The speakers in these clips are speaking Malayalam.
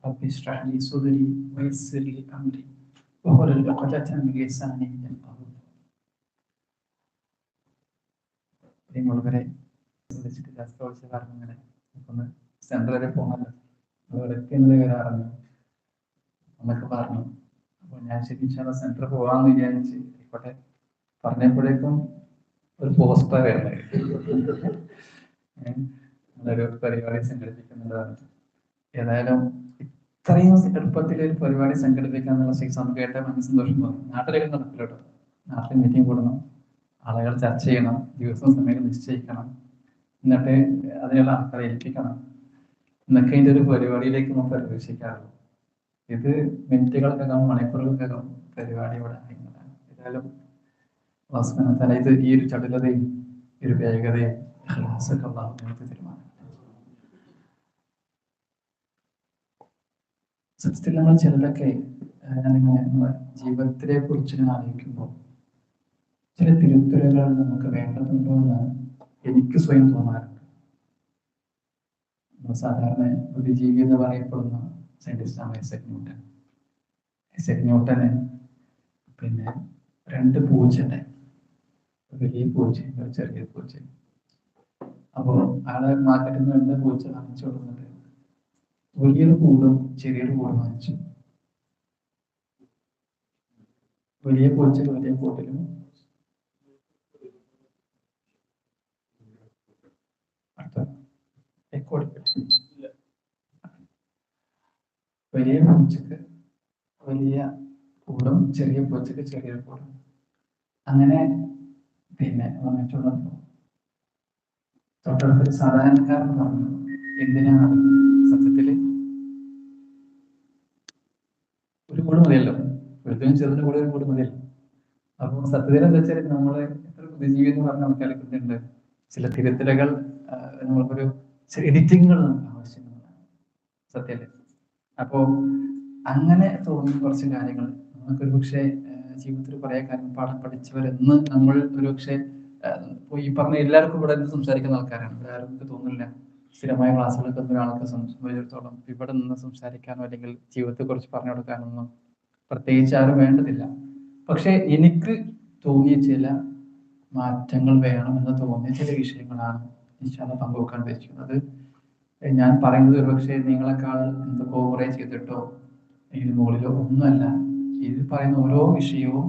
رب اشرح لي صدري ويسر لي أمري واحلل عقدة من لساني يفقهوا قولي. ഒന്ന് സെൻട്രൽ വരെ പോകണല്ലോ, അവിടേക്ക് എന്ത് വരാറുണ്ട് എന്നൊക്കെ പറഞ്ഞു. അപ്പൊ ഞാൻ ശരിക്കും സെന്റർ പോവാന്ന് വിചാരിച്ച് ആയിക്കോട്ടെ പറഞ്ഞപ്പോഴേക്കും ഒരു പോസ്റ്റർ വരുന്നത് ഒരു പരിപാടി സംഘടിപ്പിക്കുന്നതാണ്. ഏതായാലും ഇത്രയും എളുപ്പത്തിൽ ഒരു പരിപാടി സംഘടിപ്പിക്കാന്നുള്ള നമുക്ക് കേട്ട മനസ്സിന് സന്തോഷം തോന്നി. നാട്ടിലേക്ക് നടക്കില്ല കേട്ടോ. നാട്ടിൽ മീറ്റിംഗ് കൂടണം, ആളുകൾ ചർച്ച ചെയ്യണം, ദിവസവും സമയം നിശ്ചയിക്കണം, എന്നിട്ട് അതിനുള്ള ആൾക്കാരെ ഏൽപ്പിക്കണം എന്നൊക്കെ ഇതിന്റെ ഒരു പരിപാടിയിലേക്ക് നമുക്ക് പ്രവേശിക്കാറുള്ളൂ. ഇത് മിനിറ്റുകൾക്കകം മണിക്കൂറുകൾക്കകം പരിപാടി ഇവിടെ ആയിരുന്നതാണ്. ഏതായാലും ഇത് ഈ ഒരു ചടുലതയും ഈ ഒരു വേഗതയും നമുക്ക് തീരുമാനം. സത്യത്തിൽ നമ്മൾ ചിലതൊക്കെ ഞാനിങ്ങനെ ജീവിതത്തിലെ കുറിച്ച് ആലോചിക്കുമ്പോൾ ചില തിരുത്തലുകൾ നമുക്ക് വേണ്ടതുണ്ടോ എന്ന് എനിക്ക് സ്വയം തോന്നാറുണ്ട്. സാധാരണ ബുദ്ധിജീവി എന്ന് പറയപ്പെടുന്ന സയന്റിസ്റ്റാണ് ഐസക് ന്യൂട്ടന് പിന്നെ 2 പൂച്ചയുടെ, വലിയ പൂച്ച, ചെറിയ പൂച്ച. അപ്പോ ആളെ മാർക്കറ്റിൽ നിന്ന് 2 പൂച്ച വാങ്ങിച്ചു കൊടുക്കുന്നത് വലിയൊരു കൂടും ചെറിയൊരു കൂടും വാങ്ങിച്ചു. വലിയ പൂച്ചക്ക് വലിയ കൂട്ടിലും വലിയ പൂച്ചക്ക് വലിയ കൂടും ചെറിയ പൂച്ചക്ക് ചെറിയൊരു കൂടും അങ്ങനെ പിന്നെ വാങ്ങിച്ചുള്ളപ്പോ തൊട്ടടുത്തൊരു സാധാരണക്കാരൻ പറഞ്ഞു, എന്തിനാണ് സത്യത്തില് ഒരു കൂട് മതിയല്ലോ, വലുതും ചെറുതിന് കൂടെ ഒരു കൂട് മതിയല്ലോ. അപ്പൊ സത്യത്തിൽ എന്താ വെച്ചാൽ നമ്മള് എത്ര ബുദ്ധിജീവി എന്ന് പറഞ്ഞ ആൾക്കാർക്കുണ്ട് ചില തിരുത്തലുകൾ, നമ്മൾക്കൊരു എഡിറ്റിങ്ങുകൾ ആവശ്യമാണ് സത്യല്ലേ. അപ്പോ അങ്ങനെ തോന്നി കുറച്ച് കാര്യങ്ങൾ നമുക്കൊരു പക്ഷേ ജീവിതത്തിൽ കുറെ കാര്യം പാഠം പഠിച്ചവരെന്ന് നമ്മൾ ഒരു പക്ഷേ ഈ പറഞ്ഞ എല്ലാവർക്കും ഇവിടെ നിന്ന് സംസാരിക്കുന്ന ആൾക്കാരാണ്. ഇവിടെ ആരും തോന്നില്ല സ്ഥിരമായ ക്ലാസ്സുകളൊക്കെ ഒരാൾക്ക് സംബന്ധിച്ചിടത്തോളം ഇവിടെ നിന്ന് സംസാരിക്കാനോ അല്ലെങ്കിൽ ജീവിതത്തെ കുറിച്ച് പറഞ്ഞു കൊടുക്കാനൊന്നും പ്രത്യേകിച്ച് ആരും വേണ്ടതില്ല. പക്ഷെ എനിക്ക് തോന്നിയ ചില മാറ്റങ്ങൾ വേണമെന്ന് തോന്നിയ ചില വിഷയങ്ങളാണ് ഇൻഷാല്ലാ പങ്കുവെക്കാൻ ഉദ്ദേശിക്കുന്നത്. ഞാൻ പറയുന്നത് ഒരുപക്ഷെ നിങ്ങളെക്കാൾ എന്തൊക്കെ കുറെ ചെയ്തിട്ടോ ഇതിന് മുകളിലോ ഒന്നുമല്ല. ഇതിൽ പറയുന്ന ഓരോ വിഷയവും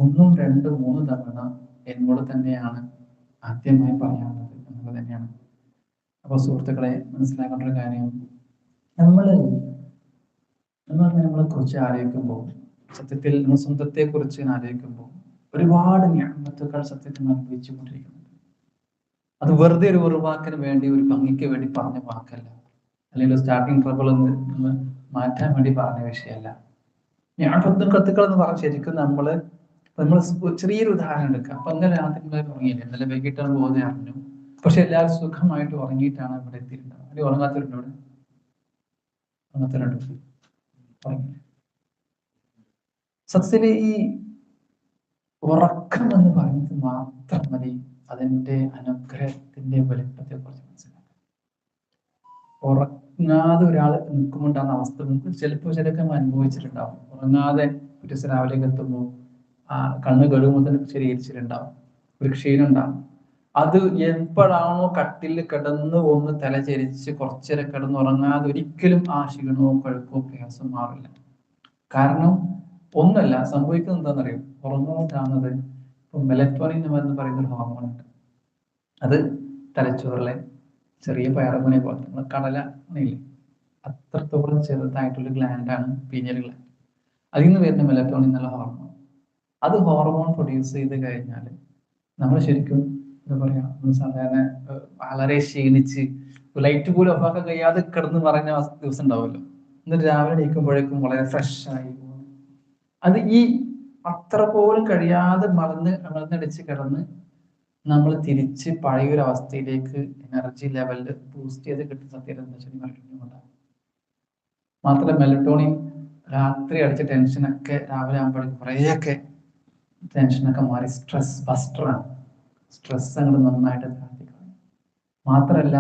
1, 2, 3 തവണ എന്നോട് തന്നെയാണ് ആദ്യമായി പറയാനുള്ളത് എന്നുള്ളത് തന്നെയാണ്. അപ്പൊ സുഹൃത്തുക്കളെ, മനസ്സിലാക്കേണ്ട ഒരു കാര്യം, നമ്മളെ കുറിച്ച് ആലോചിക്കുമ്പോൾ സത്യത്തിൽ നമ്മൾ സ്വന്തത്തെ കുറിച്ച് ആലോചിക്കുമ്പോൾ ഒരുപാട് ഞാമത്തുകൾ സത്യത്തിൽ അനുഭവിച്ചു കൊണ്ടിരിക്കുന്നുണ്ട്. അത് വെറുതെ ഒരു വാക്കിന് വേണ്ടി, ഒരു ഭംഗിക്ക് വേണ്ടി പറഞ്ഞ വാക്കല്ല, അല്ലെങ്കിൽ സ്റ്റാർട്ടിങ് ട്രബിൾ ഒന്ന് മാറ്റാൻ വേണ്ടി പറഞ്ഞ വിഷയമല്ല. കത്തുക്കൾ എന്ന് പറഞ്ഞ ശരിക്കും നമ്മൾ ചെറിയൊരു ഉദാഹരണം എടുക്കാം. അപ്പൊ അങ്ങനെ രാത്രി ഉറങ്ങിയില്ല, ഇന്നലെ വൈകിട്ടാണ് പോകുന്നത് അറിഞ്ഞു, പക്ഷെ എല്ലാവരും സുഖമായിട്ട് ഉറങ്ങിയിട്ടാണ് ഇവിടെ എത്തിയിട്ടുണ്ടാവുക. അല്ലെങ്കിൽ ഉറങ്ങാത്തവരുണ്ട് ഇവിടെ? ഉറങ്ങാത്തവരുണ്ട്. സത്യത്തില് ഈ ഉറക്കം എന്ന് പറയുന്നത് മാത്രം മതി അതിന്റെ അനുഗ്രഹത്തിന്റെ വലിപ്പത്തെ കുറിച്ച് മനസ്സിലാക്കാം. ഉറങ്ങാതെ ഒരാൾ നിൽക്കുമ്പോണ്ടാകുന്ന അവസ്ഥ നമുക്ക് ചിലരൊക്കെ അനുഭവിച്ചിട്ടുണ്ടാവും. ഉറങ്ങാതെ ഒരു ദിവസം രാവിലേക്ക് എത്തുമ്പോൾ കണ്ണ് കഴുകുമ്പോൾ തന്നെ ശരീരിച്ചിട്ടുണ്ടാവും, ഒരു ക്ഷീണം ഉണ്ടാവും. അത് എപ്പോഴാണോ കട്ടിൽ കിടന്ന് ഒന്ന് തലചരിച്ച് കുറച്ചേരം കിടന്ന് ഉറങ്ങാതെ ഒരിക്കലും ആ ക്ഷീണവും കഴുക്കോ പ്രയാസം മാറില്ല. കാരണം ഒന്നല്ല, സംഭവിക്കുന്നത് എന്താണെന്നറിയും, ഉറങ്ങുമ്പോഴാണത് മെലറ്റോണിൻ എന്ന് പറയുന്ന ഒരു ഹോർമോൺ ഉണ്ട്. അത് തലച്ചോറിലെ ചെറിയ പയറുമണി പോലെ കടല ഇല്ലേ, അത്രത്തോളം ചെറുതായിട്ടുള്ള ഗ്ലാൻഡാണ് പീനിയൽ ഗ്ലാൻഡ്. അതിൽ നിന്ന് വരുന്ന മെലറ്റോണിൻ എന്നുള്ള ഹോർമോൺ, അത് ഹോർമോൺ പ്രൊഡ്യൂസ് ചെയ്ത് കഴിഞ്ഞാൽ നമ്മൾ ശരിക്കും എന്താ പറയാ, സാധാരണ വളരെ ക്ഷീണിച്ച് ലൈറ്റ് പോലും ഓഫാക്കാൻ കഴിയാതെ കിടന്ന് പറഞ്ഞ ദിവസം ഉണ്ടാവുമല്ലോ, എന്നിട്ട് രാവിലെ എണീക്കുമ്പോഴേക്കും വളരെ ഫ്രഷ് ആയി. അത് ഈ അത്ര പോലും കഴിയാതെ മറന്നടിച്ച് കിടന്ന് നമ്മൾ തിരിച്ച് പഴയൊരു അവസ്ഥയിലേക്ക് എനർജി ലെവലിൽ ബൂസ്റ്റ് ചെയ്ത് കിട്ടുന്ന സത്യം എന്താ വെച്ചാൽ മെലറ്റോണിൻ കൊണ്ടാണ്. മാത്രമല്ല മെലറ്റോണിൻ രാത്രി അടിച്ച ടെൻഷനൊക്കെ രാവിലെ ആകുമ്പോഴേക്കും കുറേയൊക്കെ ടെൻഷനൊക്കെ മാറി സ്ട്രെസ് ബസ്റ്ററാണ്. സ്ട്രെസ് അങ്ങോട്ട് നന്നായിട്ട് സാധിക്കണം. മാത്രമല്ല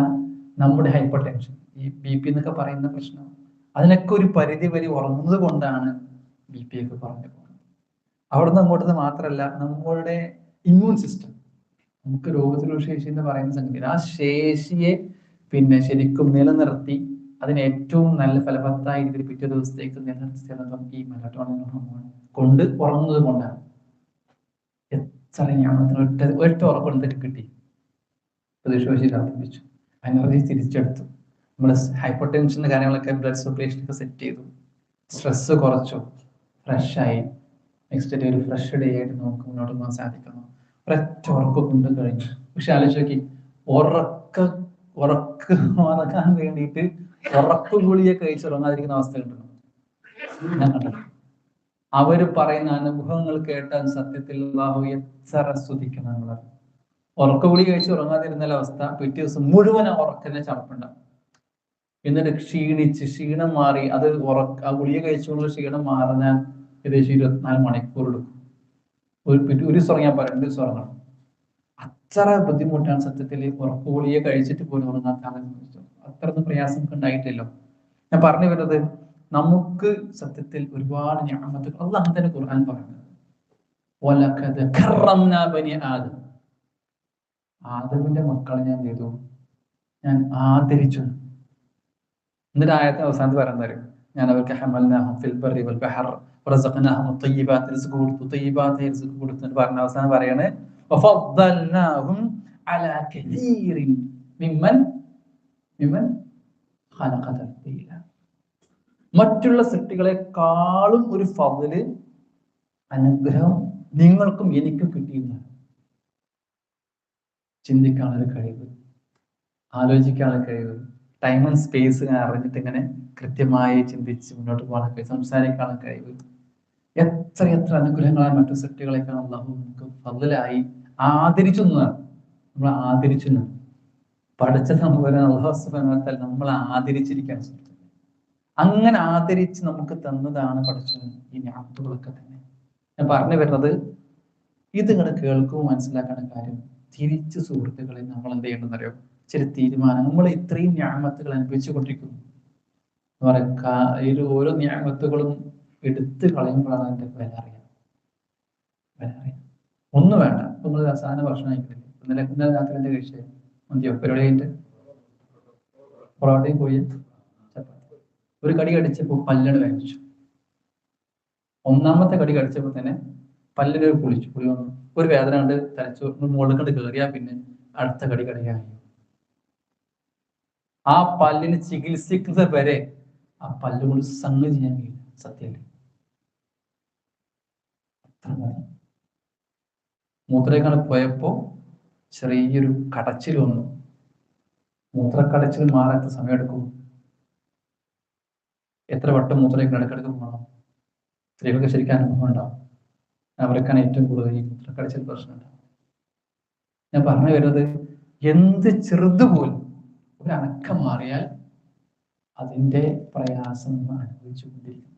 നമ്മുടെ ഹൈപ്പർ ടെൻഷൻ, ഈ BP എന്നൊക്കെ പറയുന്ന പ്രശ്നം, അതിനൊക്കെ ഒരു പരിധി വരെ ഉറങ്ങുന്നത് കൊണ്ടാണ് BP ഒക്കെ കുറഞ്ഞു പോകുന്നത്. അവിടുന്ന് അങ്ങോട്ട് മാത്രമല്ല, നമ്മളുടെ ഇമ്മ്യൂൺ സിസ്റ്റം, നമുക്ക് രോഗപ്രതിരോധ ശേഷി എന്ന് പറയുന്ന സംഗതി, ആ ശേഷിയെ പിന്നെ ശരിക്കും നിലനിർത്തി അതിന് ഏറ്റവും നല്ല ഫലവത്തായ രീതിയിൽ പിറ്റേ ദിവസത്തേക്ക് നിലനിർത്തി ഈ മെലറ്റോണിൻ ഹോർമോൺ കൊണ്ട് ഉറങ്ങുന്നത് കൊണ്ടാണ്. എത്ര ഒറ്റ ഉറക്കം എടുത്തിട്ട് കിട്ടി, പ്രതിരോധശേഷി വർദ്ധിപ്പിച്ചു, എനർജി തിരിച്ചെടുത്തു, നമ്മുടെ ഹൈപ്പർ ടെൻഷന്റെ കാര്യങ്ങളൊക്കെ ബ്ലഡ് സർക്കുലേഷൻ ഒക്കെ സെറ്റ് ചെയ്തു, സ്ട്രെസ് കുറച്ചു, ഫ്രഷായി, നെക്സ്റ്റ് ഡേ ഒരു ഫ്രഷ് ഡേ ആയിട്ട് നമുക്ക് മുന്നോട്ട് പോകാൻ സാധിക്കുന്നു. ഒരൊറ്റ ഉറക്കം കൊണ്ട് കഴിഞ്ഞു. പക്ഷെ ആലോചിച്ച് നോക്കി, ഉറക്കാൻ വേണ്ടിയിട്ട് ഉറക്ക ഗുളിയെ കഴിച്ചുറങ്ങാതിരിക്കുന്ന അവസ്ഥ ഉണ്ടല്ലോ. ഞാൻ കണ്ടത് അവര് പറയുന്ന അനുഭവങ്ങൾ കേട്ടാൽ സത്യത്തിൽ അല്ലാഹു എത്ര സ്തുതിക്കണം. നമ്മള് ഉറക്ക ഗുളി കഴിച്ച് ഉറങ്ങാതിരുന്ന അവസ്ഥ, പിറ്റേ ദിവസം മുഴുവൻ ആ ഉറക്കന്നെ ചടപ്പുണ്ടാവും. എന്നിട്ട് ക്ഷീണം മാറി, അത് ആ ഗുളിക കഴിച്ചുകൊണ്ടുള്ള ക്ഷീണം മാറാൻ ഏകദേശം 24 മണിക്കൂർ എടുക്കും. ഒരു ദിവസം ഉറങ്ങാൻ പറയാം, 2 ദിവസം ഉറങ്ങണം. അത്ര ബുദ്ധിമുട്ടാണ് സത്യത്തിൽ ഉറക്ക ഗുളിക കഴിച്ചിട്ട് പോലും ഉറങ്ങാൻ കാലം. അത്രയൊന്നും പ്രയാസം ഉണ്ടായിട്ടില്ലോ. ഞാൻ പറഞ്ഞു വരുന്നത്, നമുക്ക് സത്യത്തിൽ ഒരുപാട് നിഅമത്തുകൾ അല്ലാഹു തന്നെ ഖുർആൻ പറയുന്നത്, വലഖദ് കറംനാ ബനി ആദം, ആദമിന്റെ മക്കളെ ഞാൻ ചെയ്തു, ഞാൻ ആദരിച്ചു. എന്നിട്ട് ആയത്തെ അവസാനത്ത് പറയാൻ തരും, ഞാൻ അവർക്ക് ഹമൽനാഹും ഫിൽ ബർരി വൽ ബഹർ വറസഖ്നാഹും അത്വയ്യിബാത്തി റിസ്ഖ് കൊടുത്തു, തയ്യിബാത്തി റിസ്ഖ് കൊടുത്തു എന്ന് പറഞ്ഞ അവസാനം പറയാണ് വഫദ്ദൽനാഹും അലാ കസീറിൻ മിമ്മൻ ഖലഖ തഫ്ദീല, മറ്റുള്ള സൃഷ്ടികളെക്കാളും ഒരു ഫദ്ല്, അനുഗ്രഹം നിങ്ങൾക്കും എനിക്കും കിട്ടിയിരുന്നു. ചിന്തിക്കാനുള്ള കഴിവ്, ആലോചിക്കാനുള്ള കഴിവ്, ടൈം ആൻഡ് സ്പേസ് അറിഞ്ഞിട്ട് ഇങ്ങനെ കൃത്യമായി ചിന്തിച്ച് മുന്നോട്ട് പോകാൻ കഴിവ്, സംസാരിക്കാനുള്ള കഴിവ്, എത്ര അനുഗ്രഹങ്ങളാണ് മറ്റു സൃഷ്ടികളെക്കാൾ അല്ലാഹു നമുക്ക് ഫദ്ലായി ആദരിച്ചു എന്നതാണ്. നമ്മൾ ആദരിച്ചു, പഠിച്ച സംഭവം അല്ലാഹു സുബ്ഹാനഹു വ തആല നമ്മൾ ആദരിച്ചിരിക്കാൻ. അങ്ങനെ ആദരിച്ച് നമുക്ക് തന്നതാണ് പഠിച്ചവൻ ഈ നിഅമത്തുകളൊക്കെ തന്നെ. ഞാൻ പറഞ്ഞു വരുന്നത്, ഇത് ഇങ്ങനെ കേൾക്കുമ്പോൾ മനസ്സിലാക്കേണ്ട കാര്യം, തിരിച്ച് സുഹൃത്തുക്കളെ നമ്മൾ എന്ത് ചെയ്യണമെന്നറിയോ, ചില തീരുമാനം, നമ്മൾ ഇത്രയും നിഅമത്തുകൾ അനുഭവിച്ചു കൊണ്ടിരിക്കുന്നു എന്ന് പറയാം, ഓരോ നിഅമത്തുകളും എടുത്ത് കളയുമ്പോഴാണ് അതിന്റെ വില അറിയാം. ഒന്നും വേണ്ട, നിങ്ങൾ അവസാന ഭക്ഷണം കഴിക്കുന്നില്ല, ഇന്നലെ രാത്രി എന്റെ കഴിച്ചത് മന്തിയോ പരിപാടി, പൊറോട്ടയും കോഴിയും ചപ്പാത്തി, ഒരു കടി കടിച്ചപ്പോൾ പല്ലട് കഴിച്ചു. ഒന്നാമത്തെ കടി കടിച്ചപ്പോൾ തന്നെ പല്ലിന് ഒരു പുളി വന്നു, ഒരു വേദന കണ്ട് തലച്ചോറിന് മുകളിൽ കണ്ട് കയറിയാൽ പിന്നെ അടുത്ത കടി കടിയായി. ആ പല്ലിന് ചികിത്സിക്കുന്നത് വരെ ആ പല്ല് കൊണ്ട് സംഗതി ചെയ്യാൻ കഴിയില്ല. സത്യല്ലേ? മൂത്രേക്കാണ് പോയപ്പോ ചെറിയൊരു കടച്ചിൽ വന്നു. മൂത്രക്കടച്ചിൽ മാറാൻ എത്ര സമയം എടുക്കും? എത്ര വട്ടം മൂത്രയ്ക്ക് ഇടക്കിടക്ക് പോകണം? സ്ത്രീകൾക്ക് ശരിക്കും അനുഭവം ഉണ്ടാവും, അവർക്കാണ് ഏറ്റവും കൂടുതൽ ഈ മൂത്രക്കടച്ചിൽ പ്രശ്നം ഉണ്ടാവും. ഞാൻ പറഞ്ഞു വരുന്നത്, എന്ത് ചെറുതുപോലും ഒരു അനക്കം മാറിയാൽ അതിന്റെ പ്രയാസം അനുഭവിച്ചു കൊണ്ടിരിക്കുന്നു.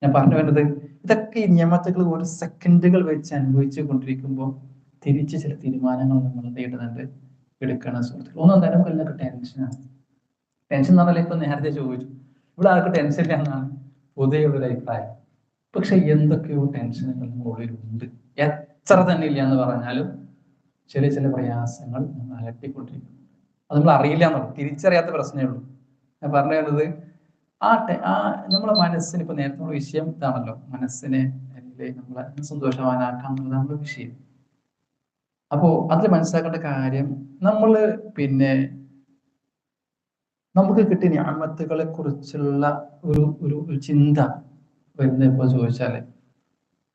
ഞാൻ പറഞ്ഞു വരുന്നത്, ഇതൊക്കെ ഈ നിയമത്തുകൾ ഒരു സെക്കൻഡുകൾ വെച്ച് അനുഭവിച്ചു കൊണ്ടിരിക്കുമ്പോൾ തിരിച്ച് ചില തീരുമാനങ്ങൾ നമ്മൾ നേടുന്നുണ്ട്, എടുക്കണം സുഹൃത്തുക്കൾ. ഒന്നും എന്തായാലും എല്ലാവർക്കും ടെൻഷനാണ്. ടെൻഷൻ എന്ന് പറഞ്ഞാൽ ഇപ്പൊ നേരത്തെ ചോദിച്ചു, ഇവിടെ ആർക്കും ടെൻഷൻ ഇല്ല എന്നാണ് പൊതുവെയുള്ളൊരു അഭിപ്രായം. പക്ഷെ എന്തൊക്കെയോ ടെൻഷനുകൾ ഉള്ളിലുണ്ട്. എത്ര തന്നെ ഇല്ല എന്ന് പറഞ്ഞാലും ചില പ്രയാസങ്ങൾ നമ്മൾ അലട്ടിക്കൊണ്ടിരിക്കുന്നു. അത് നമ്മൾ അറിയില്ല എന്നുള്ളൂ, തിരിച്ചറിയാത്ത പ്രശ്നമേ ഉള്ളൂ. ഞാൻ പറഞ്ഞു വരുന്നത്, നമ്മളെ മനസ്സിന്, ഇപ്പൊ നേരത്തെ വിഷയം ഇതാണല്ലോ, മനസ്സിനെ നമ്മളെ സന്തോഷവാനാക്കാം എന്നുള്ളത് നമ്മുടെ വിഷയം. അപ്പോ അതിൽ മനസ്സിലാക്കേണ്ട കാര്യം, നമ്മള് നമുക്ക് കിട്ടിയ നിഅമത്തുകളെ കുറിച്ചുള്ള ഒരു ചിന്ത വരുന്ന ഇപ്പൊ ചോദിച്ചാല്,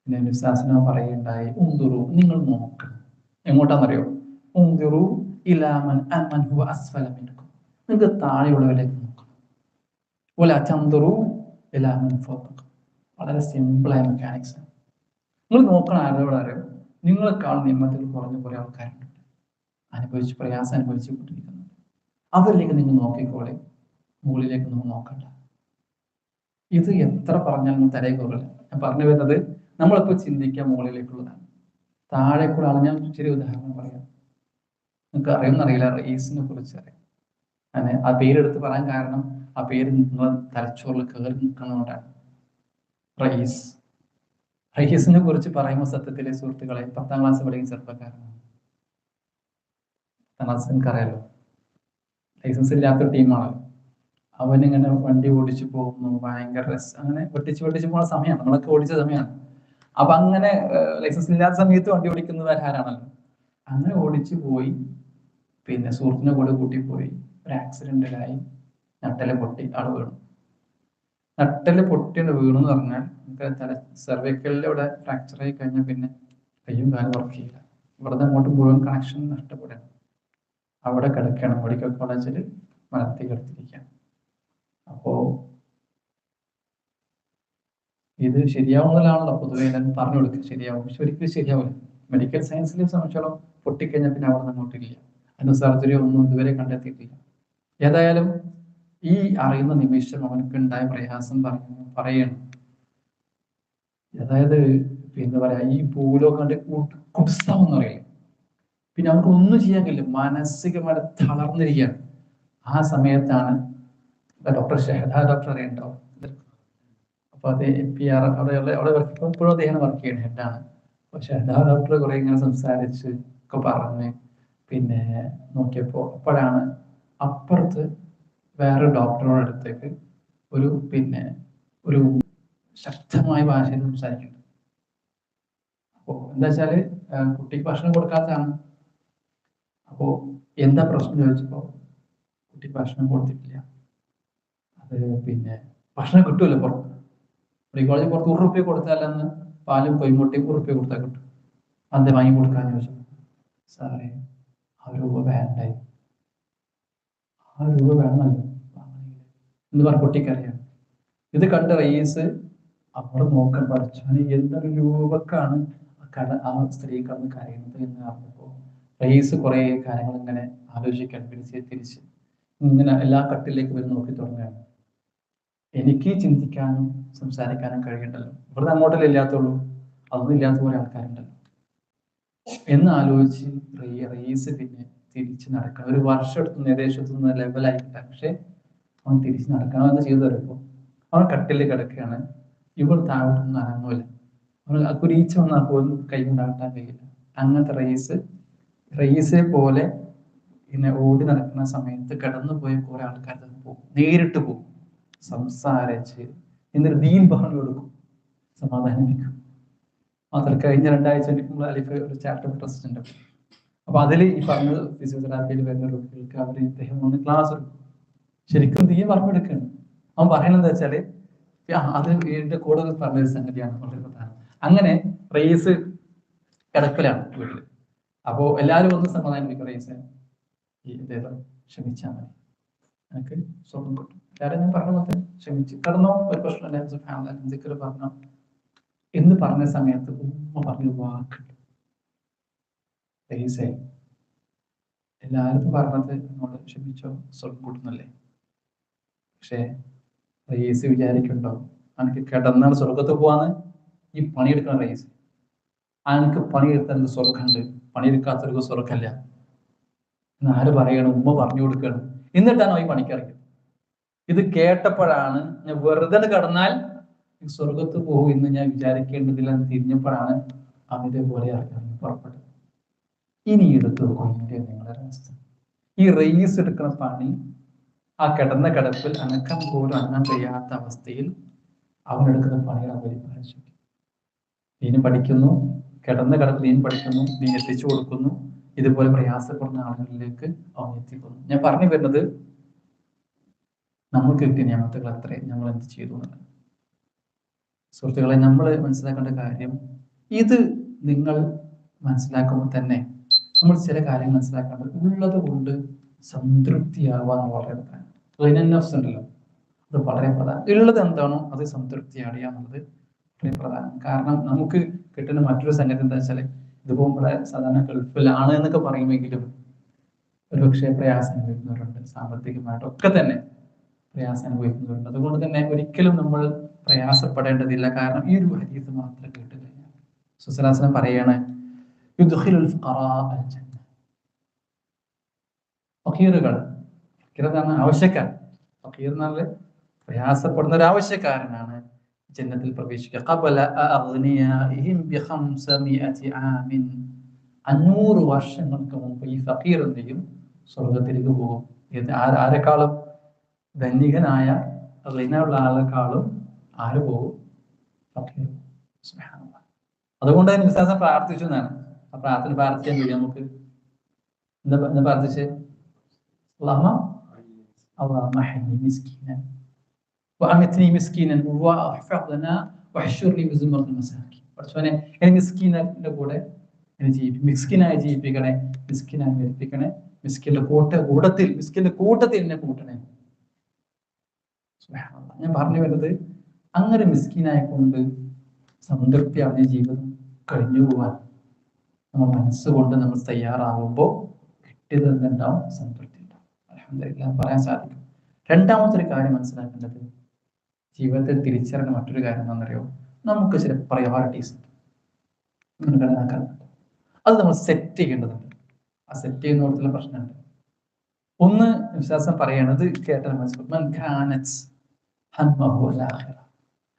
പിന്നെ വിശ്വാസന പറയുണ്ടായി, ഉന്ദുറു, നിങ്ങൾ നോക്കണം. എങ്ങോട്ടാന്നറിയോ? ഉന്ദുറു ഇലാ മൻ ഹുവ അസ്ഫല മിൻകും, നിങ്ങൾക്ക് താഴെയുള്ളവരിലേക്ക് നോക്കണം. വലാ തൻദുറു ഇലാ മൻ ഫൗഖക്കും. വളരെ സിമ്പിളായ മെക്കാനിക്സ് ആണ്. നിങ്ങൾ നോക്കണം ആരോടാരോ, നിങ്ങളെക്കാൾ നിയമത്തിൽ കുറഞ്ഞ കുറെ ആൾക്കാരുണ്ട്, പ്രയാസം അനുഭവിച്ചു കൊണ്ടിരിക്കുന്നുണ്ട്. അവരിലേക്ക് നിങ്ങൾ നോക്കിക്കോളെ, മുകളിലേക്ക് നിങ്ങൾ നോക്കണ്ട. ഇത് എത്ര പറഞ്ഞാലും തലയിൽ കുറവില്ല. ഞാൻ പറഞ്ഞു വരുന്നത്, നമ്മളിപ്പോ ചിന്തിക്കാൻ മുകളിലേക്കുള്ളതാണ്, താഴേക്കുള്ള ആൾ. ഞാൻ ചെറിയ ഉദാഹരണം പറയാം. നിങ്ങൾക്ക് അറിയുമെന്നറിയില്ല, റയീസിനെ കുറിച്ച് അറിയാം. ആ പേരെടുത്ത് പറയാൻ കാരണം, ആ പേര് നിങ്ങളെ തലച്ചോറിൽ കയറി നിൽക്കുന്നതുകൊണ്ടാണ്. റയീസ്. റയീസിനെ കുറിച്ച് പറയുമ്പോൾ സത്യത്തിലെ സുഹൃത്തുക്കളെ 10ാം ക്ലാസ് പഠിക്കുന്ന ചെറുപ്പക്കാരനാണ്. 10ാം ക്ലാസ് എനിക്കറിയാലോ, ലൈസൻസ് ഇല്ലാത്തൊരു ടീമാണല്ലോ. അവനിങ്ങനെ വണ്ടി ഓടിച്ചു പോകുന്നു, ഭയങ്കര രസം, അങ്ങനെ വെട്ടിച്ച് പോകുന്ന സമയമാണ്, നമ്മളൊക്കെ ഓടിച്ച സമയമാണ്. അപ്പൊ അങ്ങനെ ലൈസൻസ് ഇല്ലാത്ത സമയത്ത് വണ്ടി ഓടിക്കുന്നത് ആരാണല്ലോ. അങ്ങനെ ഓടിച്ചു പോയി, പിന്നെ സുഹൃത്തിനെ കൂടെ കൂട്ടി പോയി, ഒരു ആക്സിഡന്റിലായി, നട്ടല് പൊട്ടി, ആള് വീണു. നട്ടല് പൊട്ടിയാണ് വീണു എന്ന് പറഞ്ഞാൽ തല സെർവൈക്കലിന്റെ ഇവിടെ ഫ്രാക്ചർ ആയി കഴിഞ്ഞാൽ പിന്നെ കയ്യും കാലും വർക്ക് ചെയ്യില്ല. ഇവിടുന്ന് അങ്ങോട്ട് മുഴുവൻ കണക്ഷൻ നഷ്ടപ്പെടുകയാണ്. അവിടെ കിടക്കുകയാണ്, മെഡിക്കൽ കോളേജിൽ മലർത്തി കിടത്തിരിക്കുകയാണ്. അപ്പോ ഇത് ശരിയാവുന്നതാണല്ലോ പൊതുവെ എല്ലാവരും പറഞ്ഞു കൊടുക്കുക, ശരിയാവും. പക്ഷെ ഒരിക്കലും ശരിയാവില്ല. മെഡിക്കൽ സയൻസിനെ സംബന്ധിച്ചോളം പൊട്ടിക്കഴിഞ്ഞാൽ പിന്നെ അവിടെ നിന്ന് അങ്ങോട്ടില്ല. അതിന് സർജറി ഒന്നും ഇതുവരെ കണ്ടെത്തിയിട്ടില്ല. ഏതായാലും ഈ അറിയുന്ന നിമിഷം അവനക്ക് ഉണ്ടായ പ്രയാസം പറയണം. അതായത് എന്താ പറയാ, ഈ ഭൂലോകം കണ്ട് കുടിസ്ഥാമെന്ന് പറയില്ല. പിന്നെ അവർക്ക് ഒന്നും ചെയ്യാൻ കഴിയില്ല, മാനസികമായി തളർന്നിരിക്കുകയാണ്. ആ സമയത്താണ് ഡോക്ടർ ഷഹദ ഡോക്ടർ അറിയണ്ടാവും. അപ്പൊ അത് APR അവിടെ ഇപ്പോഴും അദ്ദേഹം വർക്ക് ചെയ്യുന്ന ഹെഡാണ്. അപ്പൊ ഷഹദ ഡോക്ടർ കുറെ ഇങ്ങനെ സംസാരിച്ച് ഒക്കെ പറഞ്ഞ് പിന്നെ നോക്കിയപ്പോ അപ്പോഴാണ് അപ്പുറത്ത് വേറെ ഡോക്ടറുടെ അടുത്തേക്ക് ഒരു ശക്തമായ ഭാഷയിൽ സംസാരിക്കുന്നുണ്ട്. അപ്പോ എന്താ വെച്ചാല് കുട്ടിക്ക് ഭക്ഷണം കൊടുക്കാത്തതാണ്. അപ്പോ എന്താ പ്രശ്നം ചോദിച്ചപ്പോ കുട്ടി ഭക്ഷണം കൊടുത്തിട്ടില്ല. അത് പിന്നെ ഭക്ഷണം കിട്ടൂല്ലോ പുറത്ത്, മെഡിക്കൽ കോളേജിൽ പുറത്ത് 100 റുപ്യ കൊടുത്താലെന്ന് പാലും കോയിമുട്ടയും 100 റുപ്യ കൊടുത്താൽ കിട്ടും. അത് വാങ്ങി കൊടുക്കാന്ന് ചോദിച്ചു. സാറേ, ആ രൂപ വേണ്ടായി, ആ രൂപ വേണമല്ലോ എന്ന് പറഞ്ഞ കുട്ടിക്കറിയാം. ഇത് കണ്ട റയീസ് അവിടെ നോക്കാൻ പഠിച്ചാണ് എന്തൊരു രൂപക്കാണ് ആ സ്ത്രീ കടന്ന് കരയുന്നത് എന്ന് പറഞ്ഞപ്പോ റയീസ് കുറെ കാര്യങ്ങൾ ഇങ്ങനെ ആലോചിക്കാൻ തിരിച്ച് ഇങ്ങനെ എല്ലാ കട്ടിലേക്ക് വരും നോക്കി തുടങ്ങുകയാണ്. എനിക്ക് ചിന്തിക്കാനും സംസാരിക്കാനും കഴിയണ്ടല്ലോ, ഇവിടുന്ന് അങ്ങോട്ടല്ലേ ഇല്ലാത്തുള്ളൂ, അതൊന്നും ഇല്ലാത്ത പോലെ ആൾക്കാരുണ്ടല്ലോ എന്ന് ആലോചിച്ച് റയീസ് പിന്നെ തിരിച്ച് നടക്കണം. ഒരു വർഷം എടുത്ത് ഏകദേശം ലെവലായിട്ടാണ്. പക്ഷെ അവൻ തിരിച്ച് നടക്കണം എന്ന് ചെയ്തു വരുമ്പോ അവൻ കട്ടിൽ കിടക്കുകയാണ്. ഇവൾ താഴോട്ടൊന്നും അനങ്ങൂല. അവൾ കുരീച്ച വന്നാൽ പോലും കൈ കൊണ്ടാട്ടാൻ കഴിയില്ല. അങ്ങനത്തെ റയീസെ പോലെ പിന്നെ ഓടി നടക്കുന്ന സമയത്ത് കടന്നു പോയ കുറെ ആൾക്കാർ പോകും, നേരിട്ട് പോകും, സംസാരിച്ച് എന്നിട്ട് ദീൻ പറഞ്ഞു കൊടുക്കും, സമാധാനിപ്പിക്കും. മാത്രം കഴിഞ്ഞ 2 ആഴ്ച അലിഫ് ഒരു ചാപ്റ്റർ ട്രസ്റ്റ് ഉണ്ട്. അപ്പൊ അതിൽ ഈ പറഞ്ഞത് ഫിസിയോതെറാപ്പിയിൽ വരുന്ന രോഗികൾക്ക് അവർ ഇദ്ദേഹം ഒന്ന് ക്ലാസ് എടുക്കും. ശരിക്കും ദീൻ പറഞ്ഞു കൊടുക്കുകയാണ്. അവൻ പറയുന്നത് എന്താ വെച്ചാല് അത് എന്റെ കൂടെ പറഞ്ഞൊരു സംഗതിയാണ് വളരെ പ്രധാനം. അങ്ങനെ റയീസ് കിടക്കലാണ് വീട്ടില്. അപ്പോ എല്ലാവരും ഒന്ന് സമാധാനിപ്പിക്കും, റയീസ് ഈ ഇദ്ദേഹം ക്ഷമിച്ചാൽ മതി, എനിക്ക് സുഖം കിട്ടും. എല്ലാവരും ഞാൻ പറഞ്ഞ പോലെ ക്ഷമിച്ച് കടന്നോ, ഒരു പ്രശ്നമില്ല, പറഞ്ഞോ എന്ന് പറഞ്ഞ സമയത്ത് ഉമ്മ പറഞ്ഞ വാക്കുണ്ട്, റയീസേ എല്ലാവരും പറഞ്ഞത് എന്നോട് ക്ഷമിച്ചോ, സുഖം കൂട്ടുന്നല്ലേ. പക്ഷേ റയീസ് വിചാരിക്കണ്ടോ എനിക്ക് കിടന്നാണ് സ്വർഗത്ത് പോവാന്ന്? ഈ പണിയെടുക്കണം റയീസ്, എനിക്ക് പണിയെടുത്താൽ സ്വർഗമുണ്ട്, പണിയെടുക്കാത്തവർക്ക് സ്വർഗമല്ല എന്ന് ആര് പറയണം? ഉമ്മ പറഞ്ഞു കൊടുക്കണം. എന്നിട്ടാണ് ഈ പണിക്കിറങ്ങിയത്. ഇത് കേട്ടപ്പോഴാണ് ഞാൻ വെറുതെ കിടന്നാൽ സ്വർഗത്ത് പോകും എന്ന് ഞാൻ വിചാരിക്കേണ്ടതില്ല എന്ന് തിരിഞ്ഞപ്പോഴാണ് അമിത പോലെ ഇറങ്ങി പുറപ്പെട്ടത്. ഇനി എടുത്തു നോക്കിയ നിങ്ങളുടെ അവസ്ഥ. ഈ റയീസ് എടുക്കുന്ന പണി ആ കിടന്ന കിടപ്പിൽ അനക്കം പോലും അനങ്ങാൻ കഴിയാത്ത അവസ്ഥയിൽ അവനെടുക്കുന്ന പണികൾ അവരിച്ചു. നീന് പഠിക്കുന്നു, കിടന്ന കിടപ്പ് നീൻ പഠിക്കുന്നു, നീ എത്തിച്ചു കൊടുക്കുന്നു, ഇതുപോലെ പ്രയാസപ്പെടുന്ന ആളുകളിലേക്ക് അവൻ എത്തിക്കുന്നു. ഞാൻ പറഞ്ഞു വരുന്നത് നമുക്ക് കിട്ടിയ നിയമത്തുകൾ അത്രേ നമ്മൾ എന്ത് ചെയ്തു എന്നുള്ളത്. സുഹൃത്തുക്കളെ, നമ്മൾ മനസ്സിലാക്കേണ്ട കാര്യം ഇത് നിങ്ങൾ മനസ്സിലാക്കുമ്പോൾ തന്നെ നമ്മൾ ചില കാര്യങ്ങൾ മനസ്സിലാക്കേണ്ടത് ഉള്ളത് കൊണ്ട് സംതൃപ്തിയാവാൻ വളരെ പ്രധാനം. ഉണ്ടല്ലോ, അത് വളരെ പ്രധാനം. ഉള്ളത് എന്താണോ അത് സംതൃപ്തി അടയുക എന്നുള്ളത് വളരെ പ്രധാനം. കാരണം നമുക്ക് കിട്ടുന്ന മറ്റൊരു സംഗതി എന്താ വെച്ചാൽ ഇതിപ്പോ ഇവിടെ സാധാരണ ഗൾഫിലാണ് എന്നൊക്കെ പറയുമെങ്കിലും ഒരുപക്ഷെ പ്രയാസം അനുഭവിക്കുന്നവരുണ്ട്, സാമ്പത്തികമായിട്ടൊക്കെ തന്നെ പ്രയാസം അനുഭവിക്കുന്നവരുണ്ട്. അതുകൊണ്ട് തന്നെ ഒരിക്കലും നമ്മൾ പ്രയാസപ്പെടേണ്ടതില്ല. കാരണം ഈ ഒരു ഹദീസ് മാത്രം കേട്ട് കഴിഞ്ഞാൽ സുസലാസനം പറയാണ്, ഫഖീറുകൾ, ആവശ്യക്കാർ, ഫഖീർ എന്നാൽ പ്രയാസപ്പെടുന്ന ഒരു ആവശ്യക്കാരനാണ് ജന്നത്തിൽ പ്രവേശിക്കുക. ഖബല അഗ്നിയാഇഹിം ബിഖംസമിഅതി ആമിൻ. 500 വർഷങ്ങൾക്ക് മുമ്പ് ഈ ഫഖീർ എന്ത് ചെയ്യും? സ്വർഗത്തിലേക്ക് പോകും. ആരെക്കാളും? ധനികനായ ഉള്ള ആളെക്കാളും ആര് പോകും? ഫഖീർ. സുബ്ഹാനല്ലാഹ്. അതുകൊണ്ട് തന്നെ വിശ്വാസം പ്രാർത്ഥിച്ചു എന്നാണ്. ആ പ്രാർത്ഥന പ്രാർത്ഥിക്കാൻ കഴിയും നമുക്ക്. എന്താ പ്രാർത്ഥിച്ചേ? അല്ലാഹുമ്മ അഹ്യിനി മിസ്കീനൻ വഅമിത്നി മിസ്കീനൻ വഅഹ്ഫദ്നാ വഹ്ശുർനി ബിസുമത്തിൽ മസാകിൻ. പടച്ചോനെ, എന്നെ മിസ്കീനന്റെ കൂടെ മിസ്കിനായി ജീവിപ്പിക്കണേ, മിസ്കിനായി മരിപ്പിക്കണേ, മിസ്കിന്റെ കൂട്ടത്തിൽ എന്നെ കൂട്ടണേ. ഞാൻ പറഞ്ഞു വരുന്നത്, അങ്ങനെ മിസ്കിനായി കൊണ്ട് സംതൃപ്തി അവന്റെ ജീവിതം കഴിഞ്ഞു പോവാൻ നമ്മൾ മനസ്സുകൊണ്ട് നമ്മൾ തയ്യാറാകുമ്പോൾ കിട്ടിയതെന്തുണ്ടാവും? സംതൃപ്തി ഉണ്ടാവും. അൽഹംദുലില്ലാഹ് പറയാൻ സാധിക്കും. രണ്ടാമത്തെ ഒരു കാര്യം മനസ്സിലാക്കേണ്ടത്, ജീവിതത്തിൽ തിരിച്ചറിഞ്ഞ മറ്റൊരു കാര്യം എന്താണെന്നറിയോ? നമുക്ക് ചില പ്രയോറിറ്റീസ് മുൻഗണനാക്കാറുണ്ട്. അത് നമ്മൾ സെറ്റ് ചെയ്യേണ്ടതുണ്ട്. ആ സെറ്റ് ചെയ്യുന്നിടത്തുള്ള പ്രശ്നമുണ്ട്. ഒന്ന്, വിശ്വാസം പറയണത് കേട്ടാൽ മനസ്സിലാക്കും.